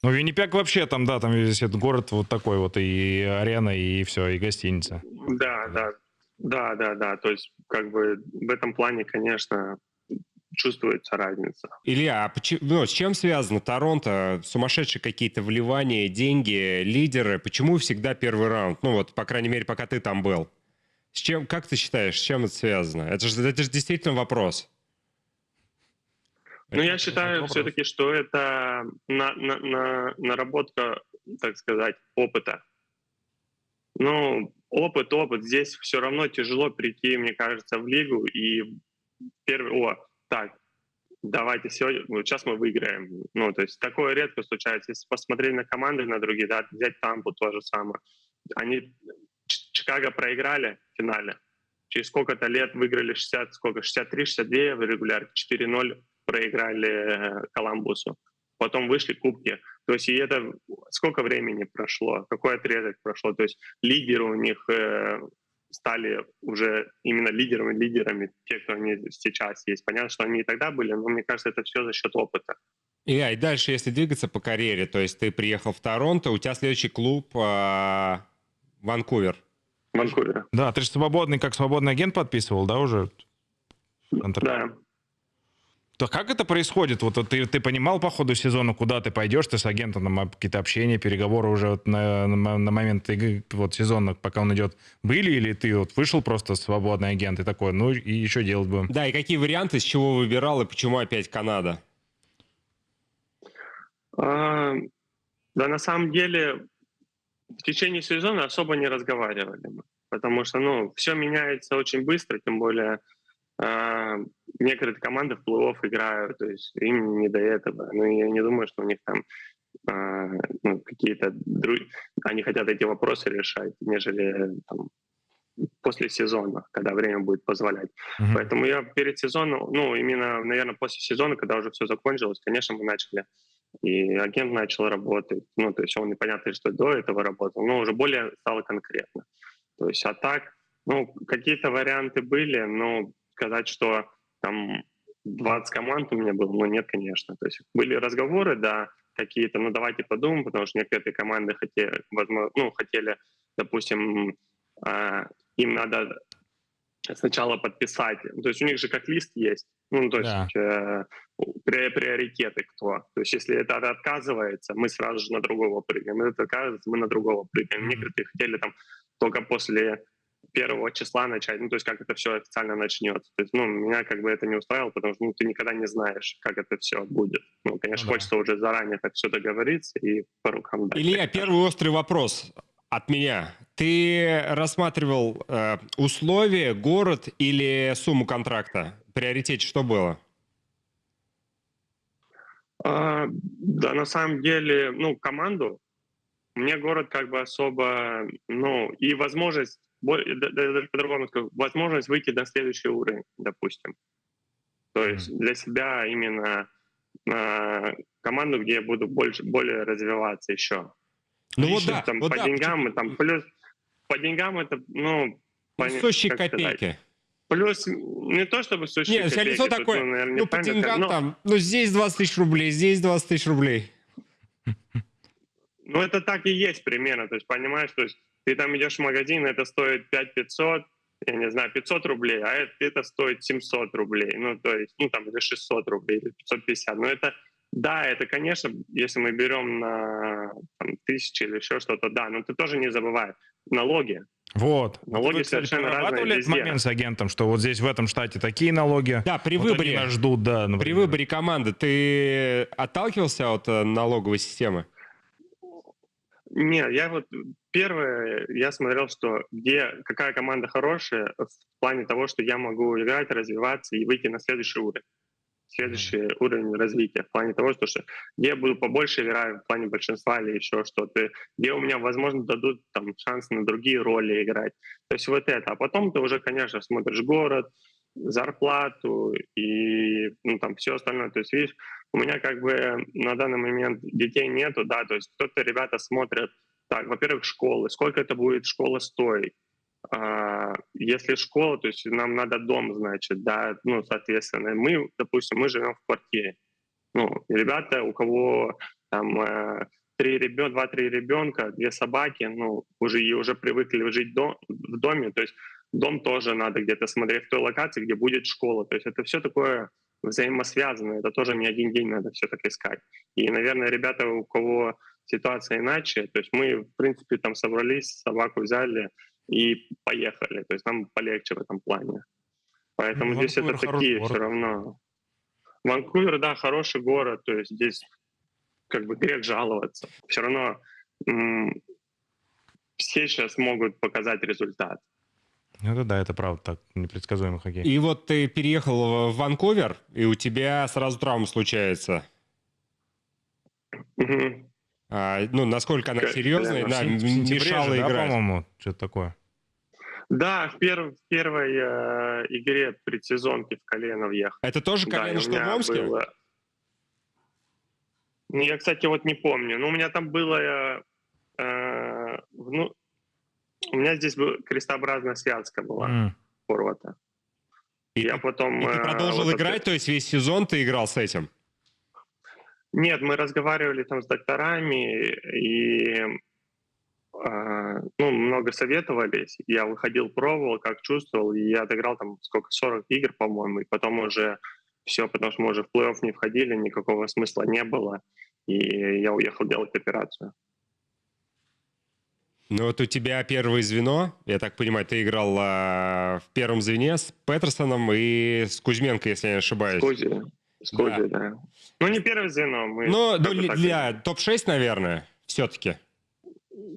Ну, Виннипег вообще там, да, там весь этот город вот такой вот, и арена, и все, и гостиница. Да. То есть, как бы в этом плане, конечно, чувствуется разница. Илья, а с чем связано Торонто? Сумасшедшие какие-то вливания, деньги, лидеры. Почему всегда первый раунд? Ну вот, по крайней мере, пока ты там был. С чем, как ты считаешь, с чем это связано? Это же действительно вопрос. Ну, я считаю все-таки, что это наработка, так сказать, опыта. Ну, опыт. Здесь все равно тяжело прийти, мне кажется, в лигу и давайте сегодня, сейчас мы выиграем. Ну, то есть такое редко случается. Если посмотреть на команды, на другие, да, взять Тампу, то же самое. Они Чикаго проиграли в финале. Через сколько-то лет выиграли 63-62 в регулярке, 4-0 проиграли Коламбусу. Потом вышли кубки. То есть и это сколько времени прошло, какой отрезок прошло. То есть лидеры у них стали уже именно лидерами, те, кто они сейчас есть. Понятно, что они и тогда были, но мне кажется, это все за счет опыта. И дальше, если двигаться по карьере, то есть ты приехал в Торонто, у тебя следующий клуб Ванкувер. Ванкувер. Да, ты же свободный, как свободный агент подписывал, да, уже? Да. То как это происходит? Вот ты понимал по ходу сезона, куда ты пойдешь, ты с агентом там какие-то общения, переговоры уже вот на момент вот сезона, пока он идет, были? Или ты вот вышел просто свободный агент и такой, ну и еще делать будем? Да, и какие варианты, с чего выбирал, и почему опять Канада? Да, на самом деле, в течение сезона особо не разговаривали мы, потому что, ну, все меняется очень быстро, тем более некоторые команды в плей-офф играют, то есть им не до этого. Но я не думаю, что у них там какие-то они хотят эти вопросы решать, нежели там, после сезона, когда время будет позволять. Поэтому я перед сезоном, ну, именно, наверное, после сезона, когда уже все закончилось, конечно, мы начали, и агент начал работать. Ну, то есть он непонятно, что до этого работал, но уже более стало конкретно. То есть, а так, ну, какие-то варианты были, но сказать, что там 20 команд у меня было, ну, нет, конечно. То есть были разговоры, да, какие-то, ну, давайте подумаем, потому что некоторые команды хотели, возможно, ну, хотели, допустим, им надо сначала подписать, то есть у них же как лист есть, ну, то есть приоритеты кто. То есть если это отказывается, мы сразу же на другого прыгаем. Если это отказывается, мы на другого прыгаем. Некоторые хотели там только после 1 числа начать, ну, то есть как это все официально начнется. То есть, ну, меня как бы это не устраивало, потому что, ну, ты никогда не знаешь, как это все будет. Ну, конечно, хочется уже заранее так все договориться и по рукам дать. Илья, первый острый вопрос от меня. Ты рассматривал условия, город или сумму контракта? В приоритете что было? Да, на самом деле, ну, команду, мне город как бы особо, ну, и возможность, даже по-другому скажу, возможность выйти на следующий уровень, допустим. То есть для себя именно команду, где я буду более развиваться еще. Ну вот да, там, вот по да, деньгам, там, плюс по деньгам это, ну... Сущие копейки. Плюс не то, чтобы сущие копейки. Нет, лицо такое, тут, наверное, ну, по деньгам там, ну, здесь 20 тысяч рублей, здесь 20 тысяч рублей. Ну, это так и есть примерно. То есть, понимаешь, то есть ты там идешь в магазин, это стоит 5500, я не знаю, 500 рублей, а это стоит 700 рублей. Ну, то есть, ну, там, или 600 рублей, или 550. Но это, да, это, конечно, если мы берем на там, 1000 или еще что-то, да, но ты тоже не забывай. Налоги. Вот. Налоги Вы, кстати, совершенно разные прорабатывали этот везде. момент с агентом, что вот здесь в этом штате такие налоги. Да, при вот выборе. они нас ждут, да, При например. выборе команды ты отталкивался от налоговой системы? Нет, я вот первое, я смотрел, что какая команда хорошая в плане того, что я могу играть, развиваться и выйти на следующий уровень. Следующий уровень развития. В плане того, что где я буду побольше играть, в плане большинства или еще что-то. Где у меня, возможно, дадут там шанс на другие роли играть. То есть вот это. А потом ты уже, конечно, смотришь город, зарплату и там все остальное. То есть, видишь, у меня как бы на данный момент детей нету, да, то есть кто-то, ребята смотрят, так, во-первых, школы, сколько это будет школа стоить. Если школа, то есть нам надо дом, значит, да, ну, соответственно, мы, допустим, мы живем в квартире. Ну, ребята, у кого там 2-3 ребенка, 2 собаки, ну, уже привыкли жить в доме, то есть дом тоже надо где-то смотреть в той локации, где будет школа. То есть это все такое взаимосвязано, это тоже не один день надо все так искать. И, наверное, ребята, у кого ситуация иначе, то есть мы, в принципе, там собрались, собаку взяли и поехали. То есть нам полегче в этом плане. Поэтому здесь это такие все равно. Ванкувер, да, хороший город, то есть здесь как бы грех жаловаться. Все равно все сейчас могут показать результат. Ну это правда, так, непредсказуемый хоккей. И вот ты переехал в Ванкувер, и у тебя сразу травма случается. Угу. Ну, насколько она серьезная, да, мешала же, играть. Да, по-моему, что-то такое. Да, в первой игре предсезонки в колено въехал. Это тоже колено, что в Омске? Было... Я, кстати, вот не помню. Но у меня там было... у меня здесь была крестообразная связка была порвата. И ты продолжил играть, то есть весь сезон ты играл с этим? Нет, мы разговаривали там с докторами и много советовались. Я выходил, пробовал, как чувствовал, и я отыграл там 40 игр, по-моему, и потом уже все, потому что мы уже в плей-офф не входили, никакого смысла не было, и я уехал делать операцию. Ну вот у тебя первое звено, я так понимаю, ты играл в первом звене с Петерсоном и с Кузьменко, если я не ошибаюсь. С Кузи, да. Ну не первое звено. Ну, для топ-6, наверное, все-таки.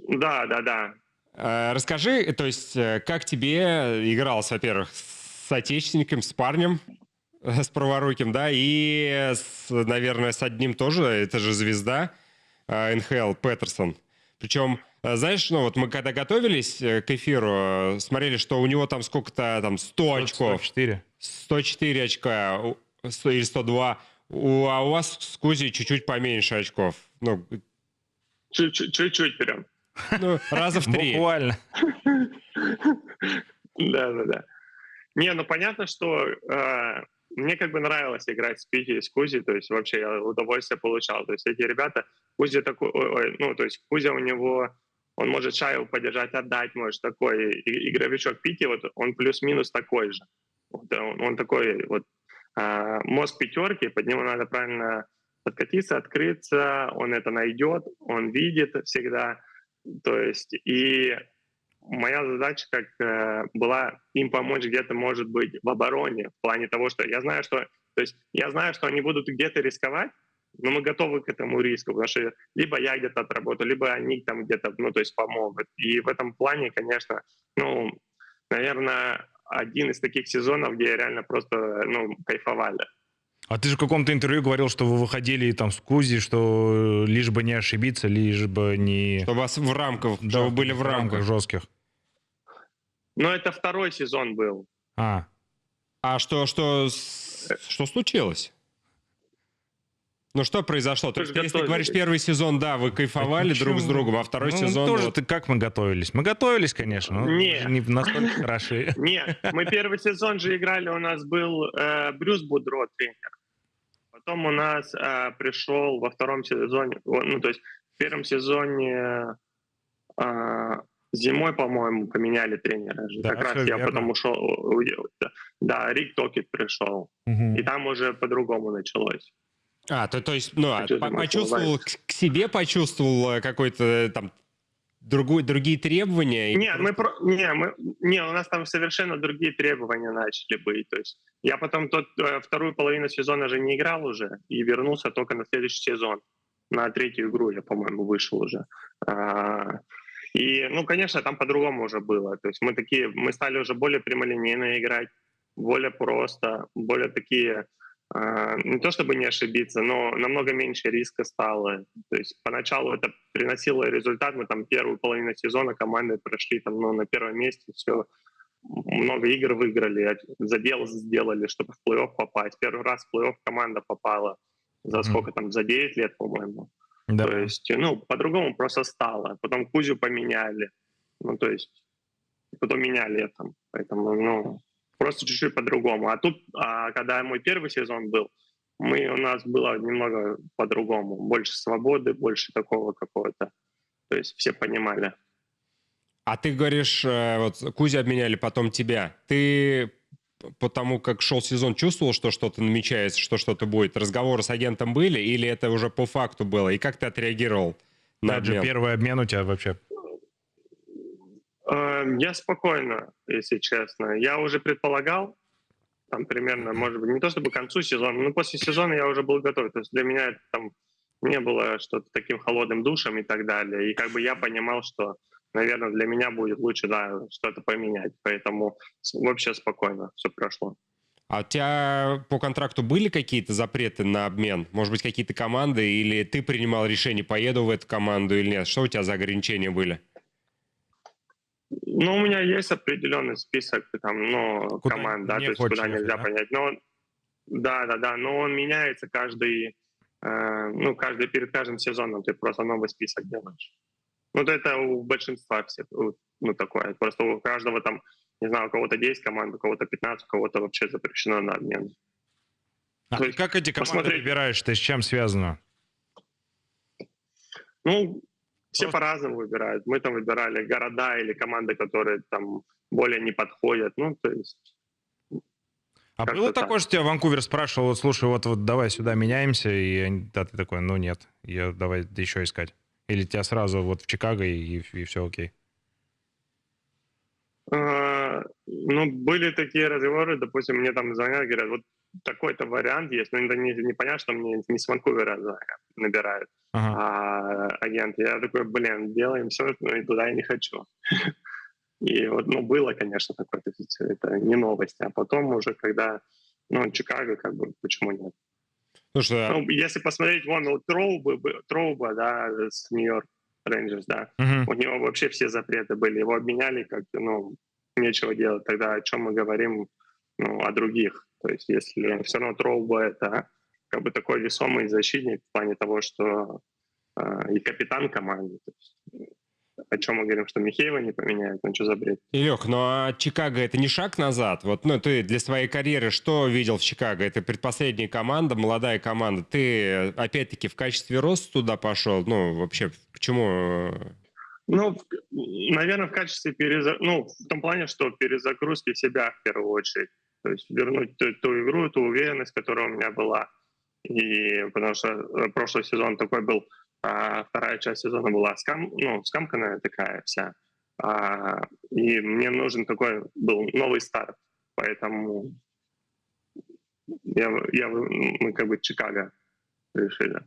Да. Расскажи, то есть, как тебе игралось, во-первых, с соотечественником, с парнем, с праворуким, да, и, наверное, с одним тоже, это же звезда НХЛ, Петерсон. Причем, знаешь, ну вот мы когда готовились к эфиру, смотрели, что у него там сколько-то, там 100 очков. 104 очка или 102. А у вас с Кузей чуть-чуть поменьше очков. Ну, чуть-чуть прям. Ну, раза в 3. Буквально. Да. Не, ну понятно, что мне как бы нравилось играть с Пити и с Кузи, то есть вообще я удовольствие получал. То есть эти ребята, Кузя такой, то есть Кузя у него, он может шайбу подержать, отдать, может такой. Игровичок Пити, вот он плюс-минус такой же. Он такой вот мозг пятерки, под него надо правильно подкатиться, открыться, он это найдет, он видит всегда. То есть и моя задача была им помочь где-то, может быть, в обороне, в плане того, что я знаю, что они будут где-то рисковать, но мы готовы к этому риску, потому что либо я где-то отработаю, либо они там где-то, то есть помогут. И в этом плане, конечно, наверное, один из таких сезонов, где реально просто, кайфовали. А ты же в каком-то интервью говорил, что вы выходили там с Кузи, что лишь бы не ошибиться, лишь бы не... Что вас в рамках, да, что вы были в рамках жестких. Но это второй сезон был. А что случилось? Ну, что произошло? То есть, если ты говоришь, первый сезон, да, вы кайфовали друг с другом, а второй сезон... тоже как мы готовились? Мы готовились, конечно, но не настолько хороши. Нет, мы первый сезон же играли, у нас был Брюс Будро тренер. Потом у нас пришел во втором сезоне, то есть в первом сезоне зимой, по-моему, поменяли тренера. Да, как раз я потом ушел. Да, Рик Токет пришел. И там уже по-другому началось. То есть, почувствовал, к себе почувствовал какой-то там другие требования? Не, у нас там совершенно другие требования начали быть. То есть я потом вторую половину сезона же не играл уже и вернулся только на следующий сезон. На третью игру я, по-моему, вышел уже. И, ну, конечно, там по-другому уже было. То есть мы стали уже более прямолинейно играть, более просто, более такие, не то чтобы не ошибиться, но намного меньше риска стало. То есть поначалу это приносило результат. Мы там первую половину сезона команды прошли там, ну, на первом месте, все, много игр выиграли, задел сделали, чтобы в плей-офф попасть. Первый раз в плей-офф команда попала за сколько там, за 9 лет, по-моему. Да. То есть, ну, по-другому просто стало. Потом Кузю поменяли. Ну, то есть, потом меняли это. Поэтому, ну, просто чуть-чуть по-другому. А тут, когда мой первый сезон был, у нас было немного по-другому. Больше свободы, больше такого какого-то. То есть все понимали. А ты говоришь, вот Кузю обменяли, потом тебя. Ты потому как шел сезон, чувствовал, что что-то намечается, что что-то будет? Разговоры с агентом были или это уже по факту было? И как ты отреагировал на Это же обмен? первый обмен у тебя вообще. Я спокойно, если честно. Я уже предполагал, там примерно, может быть, не то чтобы к концу сезона, но после сезона я уже был готов. То есть для меня это там не было что-то таким холодным душем и так далее. И как бы я понимал, что, наверное, для меня будет лучше, да, что-то поменять. Поэтому вообще спокойно все прошло. А у тебя по контракту были какие-то запреты на обмен? Может быть, какие-то команды? Или ты принимал решение, поеду в эту команду или нет? Что у тебя за ограничения были? Ну, у меня есть определенный список там, ну, Куда команд, да, не то есть хочешь куда ехать, нельзя да? понять. Но да, но он меняется перед каждым сезоном ты просто новый список делаешь. Вот это у большинства всех, ну, такое. Просто у каждого там, не знаю, у кого-то 10 команд, у кого-то 15, у кого-то вообще запрещено на обмен. А То ты есть как эти команды выбираешь? Ты с чем связано? Ну, все Просто- по-разному выбирают. Мы там выбирали города или команды, которые там более не подходят. Ну, то есть А как-то было так. такое, что тебя Ванкувер спрашивал, вот, слушай, вот давай сюда меняемся, да, ты такой, ну нет, давай еще искать. Или тебя сразу вот в Чикаго и все окей? Ну, были такие разговоры, допустим, мне там звонят, говорят, вот такой-то вариант есть, но это не понятно, что мне не с Ванкувера набирают, Ага. агент. Я такой, блин, делаем все, но и туда я не хочу. И вот, ну, было, конечно, такое, то есть это не новость. А потом уже, когда, ну, Чикаго, как бы, почему нет? Слушай, Ну, если посмотреть, вон, у Троуба, да, с Нью-Йорк Рейнджерс, да, Мгм. у него вообще все запреты были. Его обменяли как, ну, нечего делать. Тогда о чем мы говорим, ну, о других? То есть если все равно Троуба — это как бы такой весомый защитник в плане того, что и капитан команды. То есть, о чем мы говорим, что Михеева не поменяют? Ну, что за бред? Илюх, ну а Чикаго это не шаг назад? Вот, ну, ты для своей карьеры что видел в Чикаго? Это предпоследняя команда, молодая команда. Ты, опять-таки, в качестве роста туда пошел? Ну, вообще, почему? Ну, наверное, в качестве ну, в том плане, что перезагрузки себя в первую очередь. То есть вернуть ту игру, ту уверенность, которая у меня была. И потому что прошлый сезон такой был, вторая часть сезона была скамканная такая вся. И мне нужен такой был новый старт. Поэтому мы как бы Чикаго решили.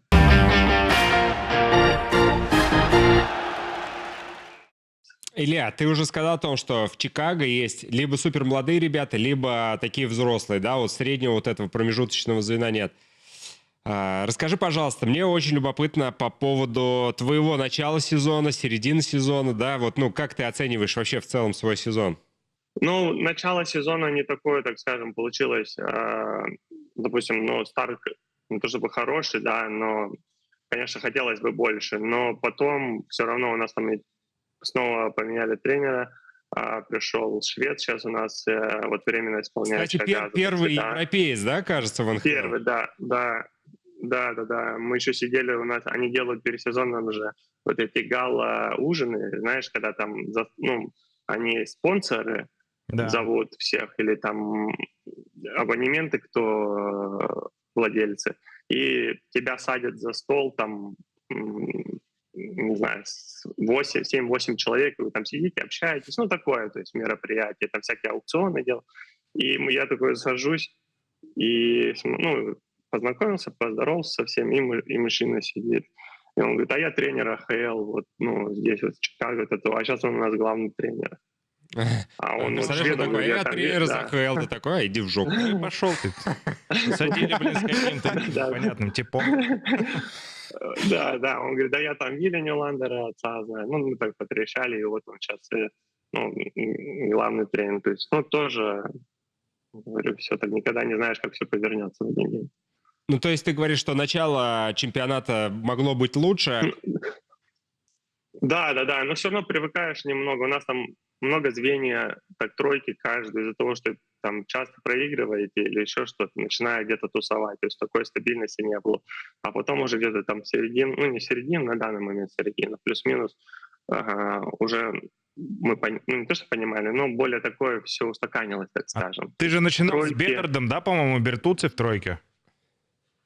Илья, ты уже сказал о том, что в Чикаго есть либо супер молодые ребята, либо такие взрослые, да, вот среднего вот этого промежуточного звена нет. Расскажи, пожалуйста, мне очень любопытно по поводу твоего начала сезона, середины сезона, да, вот, ну, как ты оцениваешь вообще в целом свой сезон? Ну, начало сезона не такое, так скажем, получилось, допустим, ну, старт не то чтобы хороший, да, но, конечно, хотелось бы больше, но потом все равно у нас там снова поменяли тренера, пришел швед, сейчас у нас вот временно исполняющий Кстати, обязанности. первый Да. европеец, да, кажется, в НХЛ? Первый, да. Мы еще сидели у нас, они делают пересезонно уже вот эти гала-ужины, знаешь, когда там, ну, они спонсоры Да. зовут всех, или там абонементы, кто владельцы, и тебя садят за стол, там не знаю, 7-8 человек, и вы там сидите, общаетесь, ну, такое, то есть мероприятие, там всякие аукционы делал. И я такой сажусь, и, ну, познакомился, поздоровался со всеми, и мужчина сидит. И он говорит, а я тренер АХЛ, вот, ну, здесь вот в Чикаго, а сейчас он у нас главный тренер. А он вот Представляешь, он шведом, такой, говорит, я там, тренер за да. ХЛ, ты такой, иди в жопу. Ну и пошел ты. Посадили, блин, с каким-то Да. непонятным типом. Да, он говорит, да я там Вилли Нюландера отца знаю. Ну, мы так потрещали, и вот он сейчас главный тренер. То есть, ну, тоже, говорю, все так никогда не знаешь, как все повернется в один день. Ну, то есть ты говоришь, что начало чемпионата могло быть лучше. Да, но все равно привыкаешь немного. У нас там много звенья, так тройки каждый из-за того, что там часто проигрываете или еще что-то, начинаю где-то тусовать. То есть такой стабильности не было. А потом уже где-то там середина, ну не середина, на данный момент середина, плюс-минус, уже мы не то, что понимали, но более такое все устаканилось, так скажем. Ты же начинал с Тройки. Бедардом, да, по-моему, Бертуци в тройке?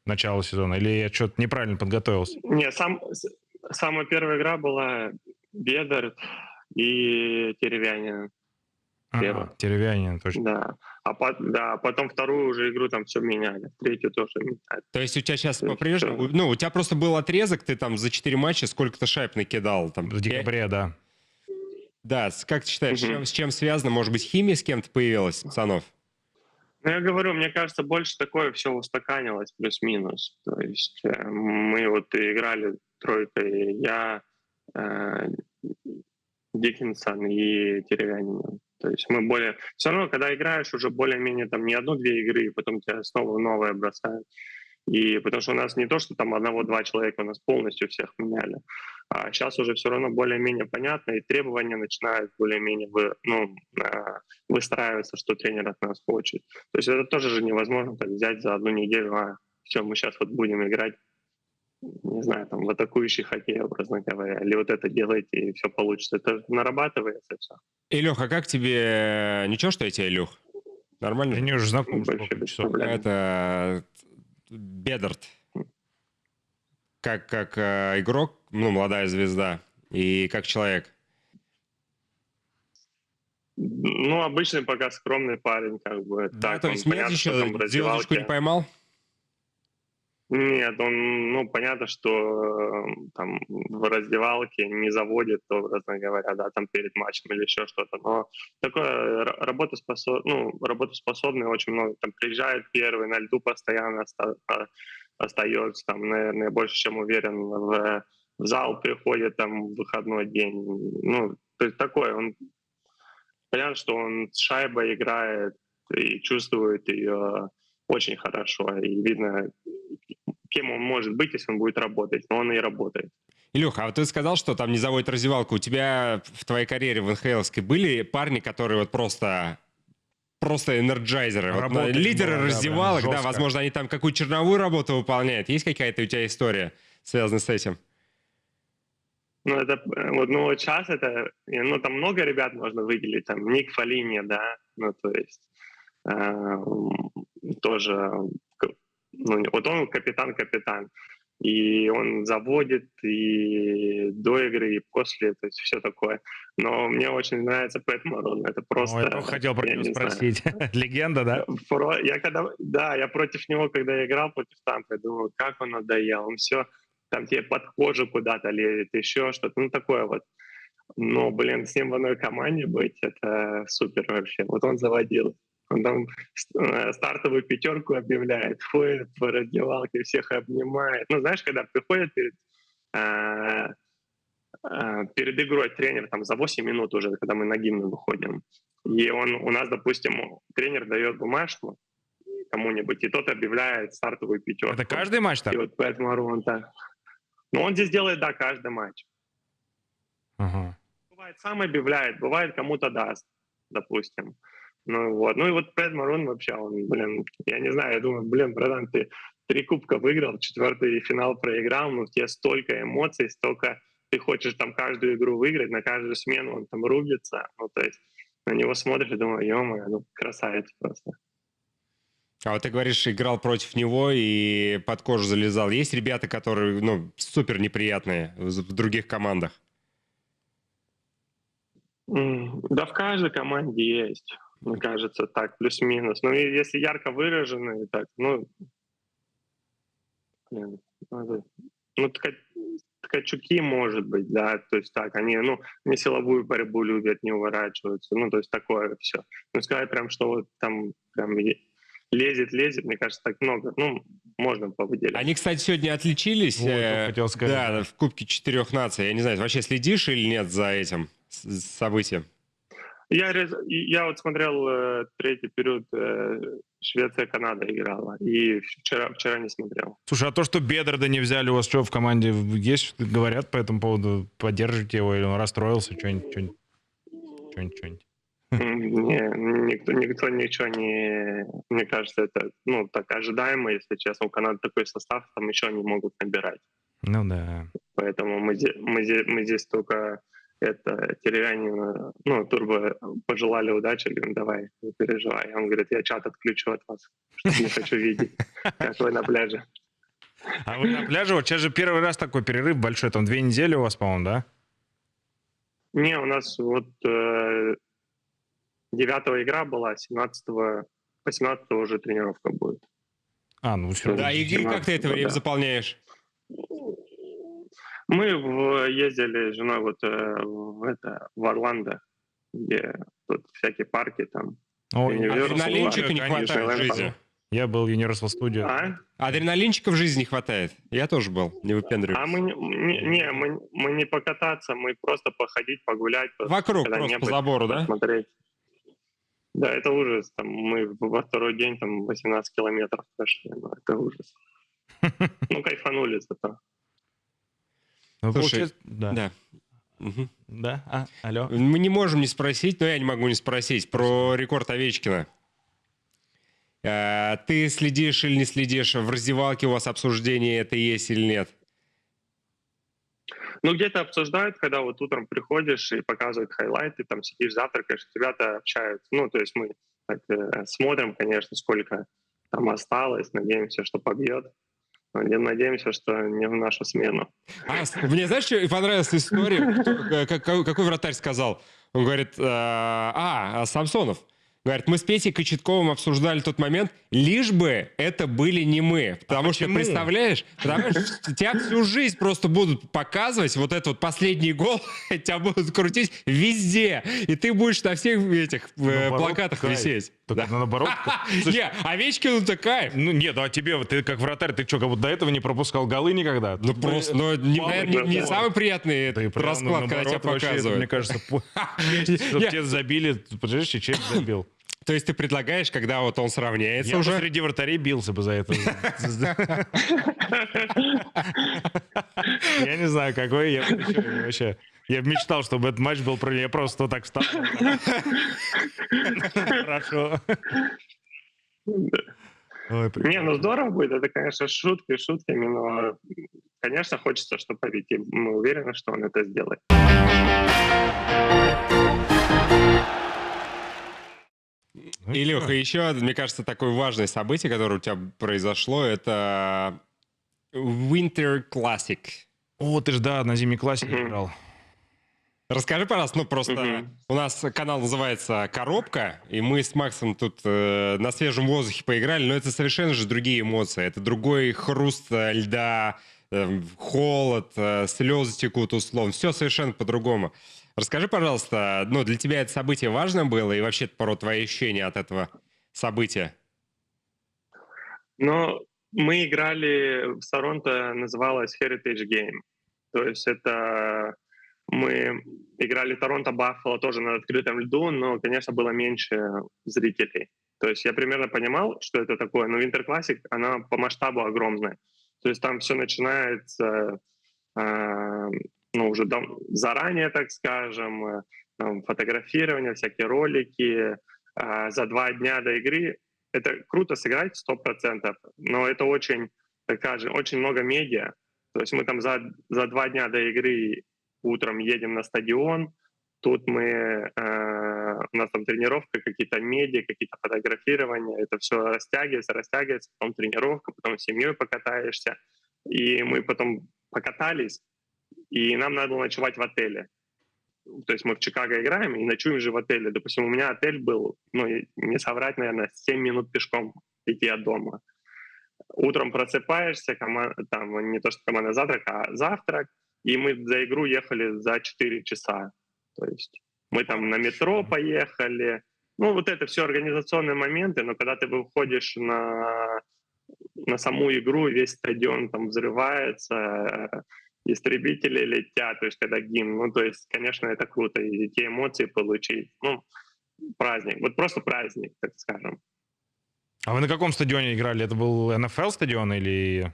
Начало сезона. Или я что-то неправильно подготовился? Не, самая первая игра была Бедард и Теревянин. Теревянин, точно. Да. А потом вторую уже игру там все меняли. Третью тоже меняли. То есть у тебя сейчас То есть по-прежнему... Ну, у тебя просто был отрезок, ты там за 4 матча сколько-то шайб накидал. Там, В декабре, да. Да, как ты считаешь, Мгм. с чем связано? Может быть, химия с кем-то появилась, пацанов? Ну, я говорю, мне кажется, больше такое все устаканилось, плюс-минус. То есть мы вот играли тройкой, я, э, Диккенсон и Деревянин. То есть мы более... Все равно, когда играешь, уже более-менее там не одну-две игры, и потом тебя снова новое бросают. И потому что у нас не то, что там одного-два человека, у нас полностью всех меняли. А сейчас уже все равно более-менее понятно, и требования начинают более-менее выстраиваться, что тренер от нас хочет. То есть это тоже же невозможно так взять за одну неделю, все, мы сейчас вот будем играть, не знаю, там, в атакующий хоккей, образно говоря, или вот это делайте, и все получится. Это нарабатывается все. Илюх, а как тебе... Ничего, что я тебе, Илюх? Нормально? Они уже знакомы Вообще сколько без часов. проблем. Это Бедард. Как игрок, ну, молодая звезда, и как человек. Ну, обычный пока скромный парень, как бы. Да, Так, то он есть нет понятно, что еще там в звездочку не раздевалке. поймал? Нет, он, ну, понятно, что там в раздевалке не заводит, образно говоря, да, там перед матчем или еще что-то, но такое работоспособный очень много, там приезжает первый, на льду постоянно остается, там, наверное, больше, чем уверен, в зал приходит там в выходной день, ну, то есть такое, он, понятно, что он с шайбой играет и чувствует ее очень хорошо, и видно, кем он может быть, если он будет работать, но он и работает. Илюха, а вот ты сказал, что там не заводит раздевалку. У тебя в твоей карьере в НХЛовской были парни, которые вот просто энерджайзеры, вот, Работа их лидеры была, да, раздевалок, прям да, жестко. возможно, они там какую-то черновую работу выполняют. Есть какая-то у тебя история, связанная с этим? Ну, это вот, ну, вот сейчас это, ну, там много ребят можно выделить, там, Ник Фолини, да, ну, то есть тоже, ну, вот он капитан, и он заводит и до игры, и после, то есть все такое. Но мне очень нравится Пэт Марон, это просто... Я только хотел про я него не знаю. спросить. Легенда, да? Я против него, когда играл против Тампы, я думал, как он надоел, он все там тебе под кожу куда-то лезет, еще что-то, ну такое вот. Но, блин, с ним в одной команде быть, это супер вообще. Вот он заводил. Он там стартовую пятерку объявляет, ходит по раздевалке, всех обнимает. Ну, знаешь, когда приходит перед игрой тренер там за 8 минут уже, когда мы на гимн выходим, и у нас, допустим, тренер дает бумажку кому-нибудь, и тот объявляет стартовую пятерку. Это каждый матч так? И вот поэтому он так. Но он здесь делает, да, каждый матч. Ага. Бывает, сам объявляет, бывает, кому-то даст, допустим. Ну вот. Ну и вот Пэт Марон вообще, он, блин, я не знаю, я думаю, блин, братан, ты 3 кубка выиграл, 4-й финал проиграл, но у тебя столько эмоций, столько ты хочешь там каждую игру выиграть, на каждую смену он там рубится. Ну, то есть на него смотришь и думаю, ё-моё, ну красавец просто. А вот ты говоришь, играл против него и под кожу залезал. Есть ребята, которые, ну, супер неприятные в других командах? Да, в каждой команде есть, мне кажется, так, плюс-минус. Ну, и если ярко выраженные, так, ну, блин, ну, ткачуки, может быть, да, то есть так, они, ну, не силовую борьбу любят, не уворачиваются, ну, то есть такое все. Ну, сказать прям, что вот там прям лезет, мне кажется, так много, ну, можно повыделять. Они, кстати, сегодня отличились. Вот, только хотел сказать, да, да. в Кубке 4 наций. Я не знаю, вообще следишь или нет за этим событием? Я вот смотрел третий период, Швеция-Канада играла, и вчера не смотрел. Слушай, а то, что Бедреда не взяли у вас, что в команде есть, что говорят по этому поводу? Поддержите его, или он расстроился, что-нибудь? Никто ничего не... Мне кажется, это, ну, так ожидаемо, если честно. У Канады такой состав, там еще они могут набирать. Ну да. Поэтому мы здесь только Теревянину, ну, Турбо пожелали удачи, говорим, давай, не переживай. Он говорит, я чат отключу от вас, что не хочу видеть, как вы на пляже. А вы на пляже, вот сейчас же первый раз такой перерыв большой, там 2 недели у вас, по-моему, да? Не, у нас вот 9-го игра была, 17-го, 18-го уже тренировка будет. Ну все. Да, и как ты это время заполняешь? Мы ездили с женой вот в Орландо, где тут всякие парки там. Адреналинчика не хватает в жизни. Я был в Universal Studios. Адреналинчика в жизни не хватает. Я тоже был, не выпендриваюсь. Мы не покататься, мы просто походить, погулять. Вокруг, просто по забору, да? Посмотреть. Да, это ужас. Там мы во второй день там 18 километров прошли. Ну, это ужас. Ну, кайфанули зато. Слушай, да. Угу. Да? Алло? Мы не можем не спросить, но я не могу не спросить про рекорд Овечкина. Ты следишь или не следишь? В раздевалке у вас обсуждение это есть или нет? Ну, где-то обсуждают, когда вот утром приходишь и показывают хайлайты, там сидишь, завтракаешь, ребята общаются. Ну, то есть мы так, смотрим, конечно, сколько там осталось, надеемся, что побьет. Надеемся, что не в нашу смену. Мне, знаешь, что понравилась история? Какой вратарь сказал? Он говорит, Самсонов. Говорит, мы с Петей Кочетковым обсуждали тот момент, лишь бы это были не мы. Потому что, представляешь, тебя всю жизнь просто будут показывать, вот этот вот последний гол, тебя будут крутить везде. И ты будешь на всех этих плакатах висеть. Только наоборот. Не, Овечкину такая. Ну нет, а тебе, ты как вратарь, ты что, как будто до этого не пропускал голы никогда? Ну просто, не самый приятный расклад, когда тебя показывают. Мне кажется, чтобы тебе забили, подожди, человек забил. То есть ты предлагаешь, когда вот он сравняется я уже? Я среди вратарей бился бы за это. Я не знаю, какой я вообще. Я мечтал, чтобы этот матч был про... Я просто так встал. Хорошо. Не, ну здорово будет. Это, конечно, шутки шутками, но, конечно, хочется, чтобы победить. Мы уверены, что он это сделает. Илюха, еще, мне кажется, такое важное событие, которое у тебя произошло, это Winter Classic. О, ты ж, да, на зимней классике играл. Расскажи, пожалуйста, просто у нас канал называется «Коробка», и мы с Максом тут на свежем воздухе поиграли, но это совершенно же другие эмоции. Это другой хруст льда, холод, слезы текут условно. Все совершенно по-другому. Расскажи, пожалуйста, ну, для тебя это событие важно было, и вообще про твои ощущения от этого события? Ну, мы играли в Торонто, называлось Heritage Game. То есть это... Мы играли Торонто-Баффало тоже на открытом льду, но, конечно, было меньше зрителей. То есть я примерно понимал, что это такое, но Winter Classic, она по масштабу огромная. То есть там все начинается уже заранее, так скажем, фотографирование, всякие ролики. За 2 дня до игры это круто сыграть 100%, но это очень, так скажем, очень много медиа. То есть мы там за 2 дня до игры утром едем на стадион, тут мы у нас там тренировка, какие-то меди, какие-то фотографирования, это все растягивается, потом тренировка, потом с семьей покатаешься. И мы потом покатались, и нам надо было ночевать в отеле. То есть мы в Чикаго играем и ночуем же в отеле. Допустим, у меня отель был, ну, не соврать, наверное, 7 минут пешком идти от дома. Утром просыпаешься, там не то что команда завтрак, а завтрак, и мы за игру ехали за 4 часа. То есть мы там на метро поехали. Ну, вот это все организационные моменты, но когда ты выходишь на саму игру, весь стадион там взрывается, истребители летят, то есть когда гимн, ну, то есть, конечно, это круто, и те эмоции получить, ну, праздник, вот просто праздник, так скажем. А вы на каком стадионе играли? Это был НФЛ стадион или...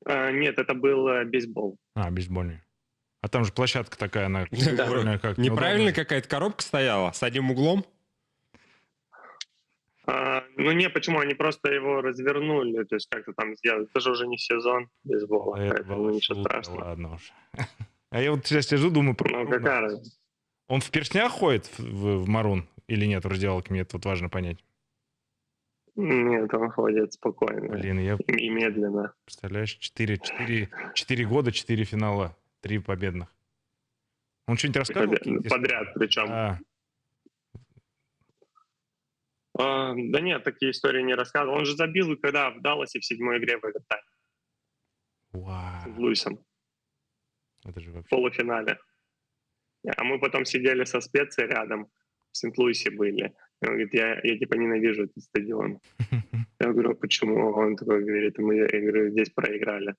Нет, это был бейсбол. Бейсбольный. А там же площадка такая, она... как Неправильно какая-то коробка стояла с одним углом? Ну не, почему? Они просто его развернули, то есть как-то там сделали. Это же уже не сезон бейсбола, поэтому ничего страшного. Ладно уж. А я вот сейчас сижу, думаю... Ну какая разница? Он в перстнях ходит в Марун или нет в раздевалке? Мне тут важно понять. Нет, он ходит спокойно. Блин, я... И медленно. Представляешь, 4 года, 4 финала, 3 победных. Он что-нибудь рассказывал? Подряд причем. Да нет, такие истории не рассказывал. Он же забил, когда в Далласе в 7-й игре в овертайме. Вау. С Луисом. Это же вообще... В полуфинале. А мы потом сидели со специей рядом, в Сент-Луисе были. Он говорит, я типа ненавижу этот стадион. Я говорю, почему? Он такой говорит, я говорю, здесь проиграли.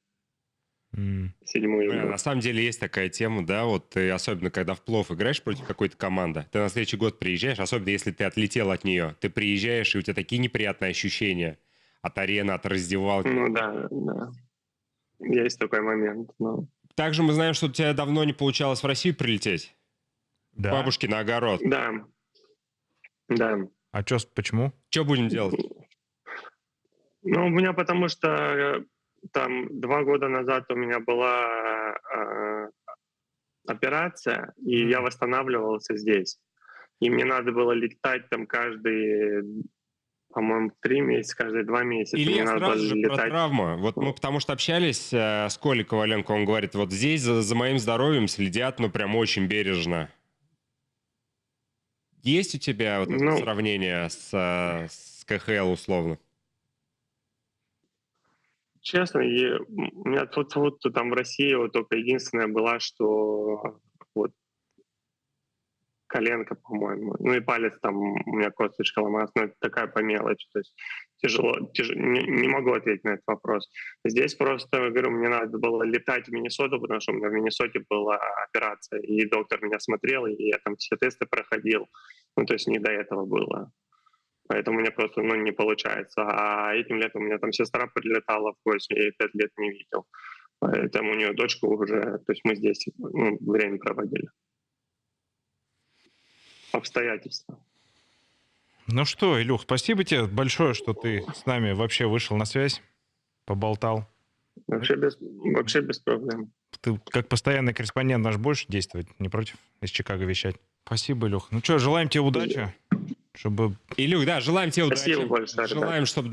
7-ю игру. На самом деле есть такая тема, да, вот ты, особенно когда в плов играешь против какой-то команды, ты на следующий год приезжаешь, особенно если ты отлетел от нее, ты приезжаешь, и у тебя такие неприятные ощущения от арены, от раздевалки. Ну да. Есть такой момент. Но... Также мы знаем, что у тебя давно не получалось в Россию прилететь. Да. Бабушке на огород. Да. А почему? Что будем делать? Ну, у меня потому что там 2 года назад у меня была операция, и я восстанавливался здесь. И мне надо было летать там каждые, по-моему, 3 месяца, каждые 2 месяца. Илья, мне сразу же летать. про травму. Вот мы потому что общались с Колей Коваленко, он говорит, вот здесь за моим здоровьем следят, ну, прям очень бережно. Есть у тебя вот это сравнение с КХЛ условно? Честно, у меня тут там в России вот только единственное была, что вот коленка, по-моему, ну и палец там у меня косточка ломалась, но это такая по мелочи, то есть тяжело не могу ответить на этот вопрос. Здесь просто, говорю, мне надо было летать в Миннесоту, потому что у меня в Миннесоте была операция, и доктор меня смотрел, и я там все тесты проходил, ну то есть не до этого было. Поэтому у меня просто не получается. А этим летом у меня там сестра прилетала в гости, я ее 5 лет не видел. Поэтому у нее дочка уже... То есть мы здесь время проводили. Обстоятельства. Ну что, Илюх, спасибо тебе большое, что ты с нами вообще вышел на связь, поболтал. Вообще без проблем. Ты как постоянный корреспондент наш будешь действовать, не против, из Чикаго вещать? Спасибо, Илюх. Ну что, желаем тебе удачи. Чтобы... Илюх, да, желаем тебе удачи. Спасибо большое. Желаем, чтобы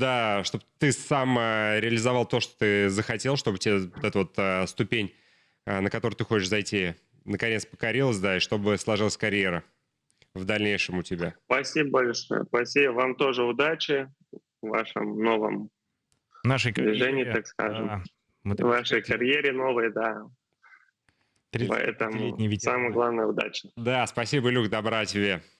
ты сам реализовал то, что ты захотел, чтобы тебе вот эта вот ступень, на которую ты хочешь зайти, наконец покорилась, да, и чтобы сложилась карьера в дальнейшем у тебя. Спасибо большое. Спасибо. Вам тоже удачи в вашем новом движении, так скажем. Да. В вашей карьере новой, да. Поэтому самое главное — удачи. Да, спасибо, Илюх, добра тебе.